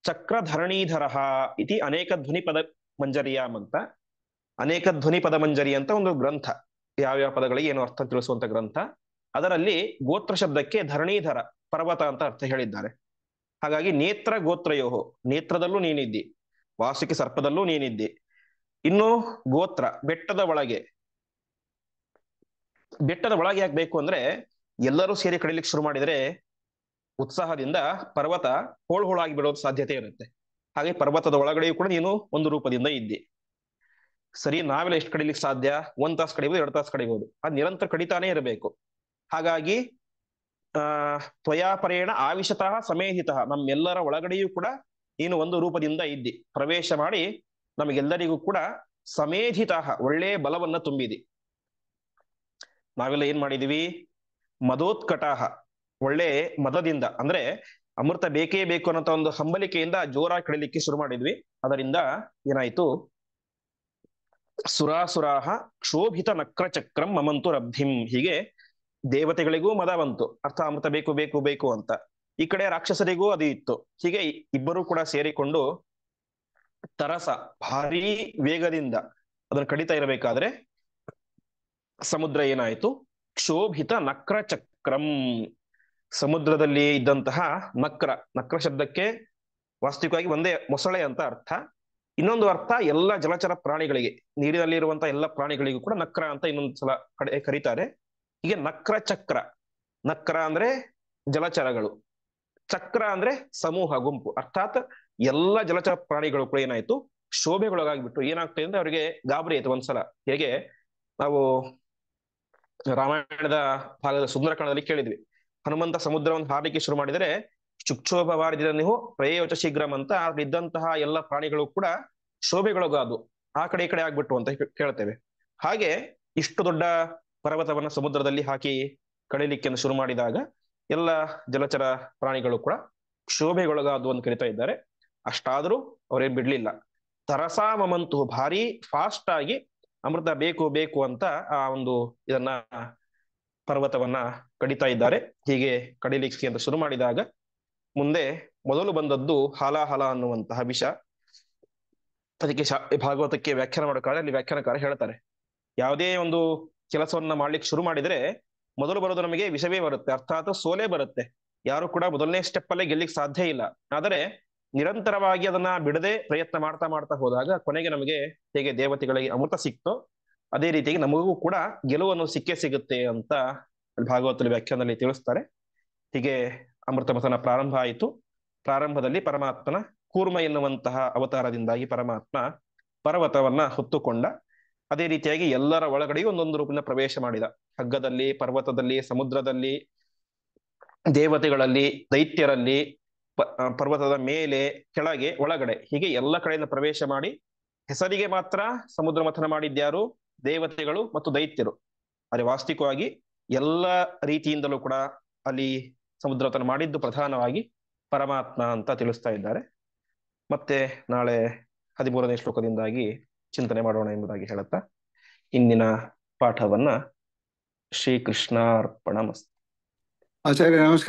ಚಕ್ರಧರಣೀಧರ ಇತಿ ಅನೇಕ ಧ್ವನಿ ಪದ ಮಂಜರಿಯಾಮ್ ಅಂತ. ಅನೇಕ ಧ್ವನಿ ಪದ ಮಂಜರಿ ಅಂತ ಒಂದು ಗ್ರಂಥ, ಯಾವ್ಯಾವ ಪದಗಳಿಗೆ ಏನು ಅರ್ಥ ತಿಳಿಸುವಂತ ಗ್ರಂಥ. ಅದರಲ್ಲಿ ಗೋತ್ರ ಶಬ್ದಕ್ಕೆ ಧರಣೀಧರ, ಪರ್ವತ ಅಂತ ಅರ್ಥ ಹೇಳಿದ್ದಾರೆ. ಹಾಗಾಗಿ ನೇತ್ರ ಗೋತ್ರಯೋಹೋ, ನೇತ್ರದಲ್ಲೂ ನೀನಿದ್ದಿ, ವಾಸುಕಿ ಸರ್ಪದಲ್ಲೂ ನೀನಿದ್ದಿ. ಇನ್ನು ಗೋತ್ರ, ಬೆಟ್ಟದ ಒಳಗೆ. ಬೆಟ್ಟದ ಒಳಗೆ ಯಾಕೆ ಬೇಕು ಅಂದ್ರೆ, ಎಲ್ಲರೂ ಸೇರಿ ಕಡಿಲಿಕ್ಕೆ ಶುರು ಮಾಡಿದ್ರೆ ಉತ್ಸಾಹದಿಂದ ಪರ್ವತ ಹೋಳು ಹೋಳಾಗಿ ಬಿಡೋದು ಸಾಧ್ಯತೆ ಇರುತ್ತೆ. ಹಾಗೆ ಪರ್ವತದ ಒಳಗಡೆಯೂ ಕೂಡ ನೀನು ಒಂದು ರೂಪದಿಂದ ಇದ್ದಿ. ಸರಿ, ನಾವೆಲ್ಲ ಎಷ್ಟು ಕಡಿಲಿಕ್ಕೆ ಸಾಧ್ಯ? 1 ತಾಸು ಕಡಿಬಹುದು, 2 ತಾಸು ಕಡಿಬಹುದು, ಅದು ನಿರಂತರ ಕಡಿತಾನೆ ಇರಬೇಕು. ಹಾಗಾಗಿ ತ್ವಯಾಪರೇಣ ಆವಿಶತಃ ಸಮೇಹಿತಃ, ನಮ್ಮೆಲ್ಲರ ಒಳಗಡೆಯೂ ಕೂಡ ನೀನು ಒಂದು ರೂಪದಿಂದ ಇದ್ದಿ, ಪ್ರವೇಶ ಮಾಡಿ ನಮಗೆಲ್ಲರಿಗೂ ಕೂಡ ಸಮೇಧಿತಃ, ಒಳ್ಳೆ ಬಲವನ್ನ ತುಂಬಿದಿ. ನಾವೆಲ್ಲ ಏನ್ ಮಾಡಿದೀವಿ? ಮದೋತ್ಕಟಾಹ, ಒಳ್ಳೆ ಮದದಿಂದ, ಅಂದ್ರೆ ಅಮೃತ ಬೇಕೇ ಬೇಕು ಅನ್ನೋ ಒಂದು ಹಂಬಲಿಕೆಯಿಂದ ಜೋರಾಗಿ ಕಡಿಲಿಕ್ಕೆ ಶುರು ಮಾಡಿದ್ವಿ. ಅದರಿಂದ ಏನಾಯ್ತು? ಸುರಾಸುರಾಹ ಕ್ಷೋಭಿತ ನಕ್ರಚಕ್ರಂ ಮಮಂತು ರಬ್ಧಿಂ. ಹೀಗೆ ದೇವತೆಗಳಿಗೂ ಮದ ಬಂತು, ಅರ್ಥ ಅಮೃತ ಬೇಕು ಬೇಕು ಬೇಕು ಅಂತ. ಈ ಕಡೆ ರಾಕ್ಷಸರಿಗೂ ಅದು ಇತ್ತು. ಹೀಗೆ ಇಬ್ಬರು ಕೂಡ ಸೇರಿಕೊಂಡು ತರಸ, ಭಾರೀ ವೇಗದಿಂದ ಅದನ್ನು ಕಡಿತಾ ಇರಬೇಕಾದ್ರೆ ಸಮುದ್ರ ಏನಾಯ್ತು? ಕ್ಷೋಭಿತ ನಕ್ರಚಕ್ರಂ. ಸಮುದ್ರದಲ್ಲಿ ಇದ್ದಂತಹ ನಕ್ರ, ನಕ್ರ ಶಬ್ದಕ್ಕೆ ವಾಸ್ತವಿಕವಾಗಿ ಒಂದೇ ಮೊಸಳೆ ಅಂತ ಅರ್ಥ. ಇನ್ನೊಂದು ಅರ್ಥ ಎಲ್ಲ ಜಲಚರ ಪ್ರಾಣಿಗಳಿಗೆ, ನೀರಿನಲ್ಲಿ ಇರುವಂತಹ ಎಲ್ಲ ಪ್ರಾಣಿಗಳಿಗೂ ಕೂಡ ನಕ್ರ ಅಂತ ಇನ್ನೊಂದು ಸಲ ಕರೀತಾರೆ. ಹೀಗೆ ನಕ್ರ ಚಕ್ರ, ನಕ್ರ ಅಂದ್ರೆ ಜಲಚರಗಳು, ಚಕ್ರ ಅಂದ್ರೆ ಸಮೂಹ, ಗುಂಪು. ಅರ್ಥಾತ್ ಎಲ್ಲ ಜಲಚರ ಪ್ರಾಣಿಗಳು ಕೂಡ ಏನಾಯ್ತು? ಶೋಭೆಗೊಳಗಾಗ್ಬಿಟ್ಟು ಏನಾಗ್ತದೆ ಅಂದ್ರೆ ಅವರಿಗೆ ಗಾಬರಿ ಆಯ್ತು ಒಂದ್ಸಲ. ಹೇಗೆ ನಾವು ರಾಮಾಯಣದ ಭಾಗದ ಸುಂದರಕಾಂಡದಲ್ಲಿ ಕೇಳಿದ್ವಿ, ಹನುಮಂತ ಸಮುದ್ರವನ್ನು ಹಾರಲಿಕ್ಕೆ ಶುರು ಮಾಡಿದರೆ ಚುಕ್ಷೋಭವಾರಿದ ನೀವು ಪ್ರಯೋಚ ಶೀಘ್ರಂ ಅಂತ ಇದ್ದಂತಹ ಎಲ್ಲ ಪ್ರಾಣಿಗಳು ಕೂಡ ಶೋಭೆಗೊಳಗಾದು ಆ ಕಡೆ ಈ ಕಡೆ ಆಗ್ಬಿಟ್ಟು ಅಂತ ಕೇಳ್ತೇವೆ. ಹಾಗೆ ಇಷ್ಟು ದೊಡ್ಡ ಪರ್ವತವನ್ನ ಸಮುದ್ರದಲ್ಲಿ ಹಾಕಿ ಕಡಿಲಿಕ್ಕೆ ಶುರು ಮಾಡಿದಾಗ ಎಲ್ಲ ಜಲಚರ ಪ್ರಾಣಿಗಳು ಕೂಡ ಶೋಭೆಗೊಳಗಾದು ಅಂತ ಕರಿತಾ ಇದ್ದಾರೆ. ಅಷ್ಟಾದ್ರೂ ಅವರೇನ್ ಬಿಡ್ಲಿಲ್ಲ. ತರಸಾ ಮಮಂತು, ಭಾರಿ ಫಾಸ್ಟ್ ಆಗಿ ಅಮೃತ ಬೇಕು ಬೇಕು ಅಂತ ಆ ಒಂದು ಇದನ್ನ ಪರ್ವತವನ್ನ ಕಡಿತಾ ಇದ್ದಾರೆ. ಹೀಗೆ ಕಡಿಲಿಕ್ಕೆ ಅಂತ ಶುರು ಮಾಡಿದಾಗ ಮುಂದೆ ಮೊದಲು ಬಂದದ್ದು ಹಾಲಾಹಲ ಅನ್ನುವಂತಹ ವಿಷ. ಅದಕ್ಕೆ ಭಾಗವತಕ್ಕೆ ವ್ಯಾಖ್ಯಾನ ಮಾಡೋಕಾದ್ರೆ ಅಲ್ಲಿ ವ್ಯಾಖ್ಯಾನಕಾರ ಹೇಳ್ತಾರೆ, ಯಾವುದೇ ಒಂದು ಕೆಲಸವನ್ನ ಮಾಡ್ಲಿಕ್ಕೆ ಶುರು ಮಾಡಿದ್ರೆ ಮೊದಲು ಬರೋದು ನಮಗೆ ವಿಷವೇ ಬರುತ್ತೆ, ಅರ್ಥಾತ್ ಸೋಲೆ ಬರುತ್ತೆ. ಯಾರು ಕೂಡ ಮೊದಲನೇ ಸ್ಟೆಪ್ ಅಲ್ಲೇ ಗೆಲ್ಲಿಕ್ ಸಾಧ್ಯ ಇಲ್ಲ. ಆದರೆ ನಿರಂತರವಾಗಿ ಅದನ್ನ ಬಿಡದೆ ಪ್ರಯತ್ನ ಮಾಡ್ತಾ ಮಾಡ್ತಾ ಹೋದಾಗ ಕೊನೆಗೆ ನಮಗೆ ಹೇಗೆ ದೇವತೆಗಳಿಗೆ ಅಮೃತ ಸಿಕ್ತೋ ಅದೇ ರೀತಿಯಾಗಿ ನಮಗೂ ಕೂಡ ಗೆಲುವನ್ನು ಸಿಕ್ಕೇ ಸಿಗುತ್ತೆ ಅಂತ ಭಾಗವತದಲ್ಲಿ ವ್ಯಾಖ್ಯಾನದಲ್ಲಿ ತಿಳಿಸ್ತಾರೆ. ಹೀಗೆ ಅಮೃತ ಮಥನ ಪ್ರಾರಂಭ ಆಯಿತು. ಪ್ರಾರಂಭದಲ್ಲಿ ಪರಮಾತ್ಮನ ಕೂರ್ಮ ಎನ್ನುವಂತಹ ಅವತಾರದಿಂದಾಗಿ ಪರಮಾತ್ಮ ಪರ್ವತವನ್ನ ಹೊತ್ತುಕೊಂಡ. ಅದೇ ರೀತಿಯಾಗಿ ಎಲ್ಲರ ಒಳಗಡೆಯೂ ಒಂದೊಂದು ರೂಪದಿಂದ ಪ್ರವೇಶ ಮಾಡಿದ. ಹಗ್ಗದಲ್ಲಿ, ಪರ್ವತದಲ್ಲಿ, ಸಮುದ್ರದಲ್ಲಿ, ದೇವತೆಗಳಲ್ಲಿ, ದೈತ್ಯರಲ್ಲಿ, ಪರ್ವತದ ಮೇಲೆ, ಕೆಳಗೆ, ಒಳಗಡೆ, ಹೀಗೆ ಎಲ್ಲ ಕಡೆಯಿಂದ ಪ್ರವೇಶ ಮಾಡಿ ಹೆಸರಿಗೆ ಮಾತ್ರ ಸಮುದ್ರ ಮಥನ ಮಾಡಿದ್ಯಾರು? ದೇವತೆಗಳು ಮತ್ತು ದೈತ್ಯರು. ಆದರೆ ವಾಸ್ತವಿಕವಾಗಿ ಎಲ್ಲ ರೀತಿಯಿಂದಲೂ ಕೂಡ ಅಲ್ಲಿ ಸಮುದ್ರ ಮಥನ ಮಾಡಿದ್ದು ಪ್ರಧಾನವಾಗಿ ಪರಮಾತ್ಮ ಅಂತ ತಿಳಿಸ್ತಾ ಇದ್ದಾರೆ. ಮತ್ತೆ ನಾಳೆ 13ನೇ ಶ್ಲೋಕದಿಂದಾಗಿ ಚಿಂತನೆ ಮಾಡೋಣ ಎಂಬುದಾಗಿ ಹೇಳುತ್ತಾ ಇಂದಿನ ಪಾಠವನ್ನ ಶ್ರೀಕೃಷ್ಣಾರ್ಪಣಮಸ್ತು. ಆಚಾರ್ಯ ನಮಸ್ಕಾರ.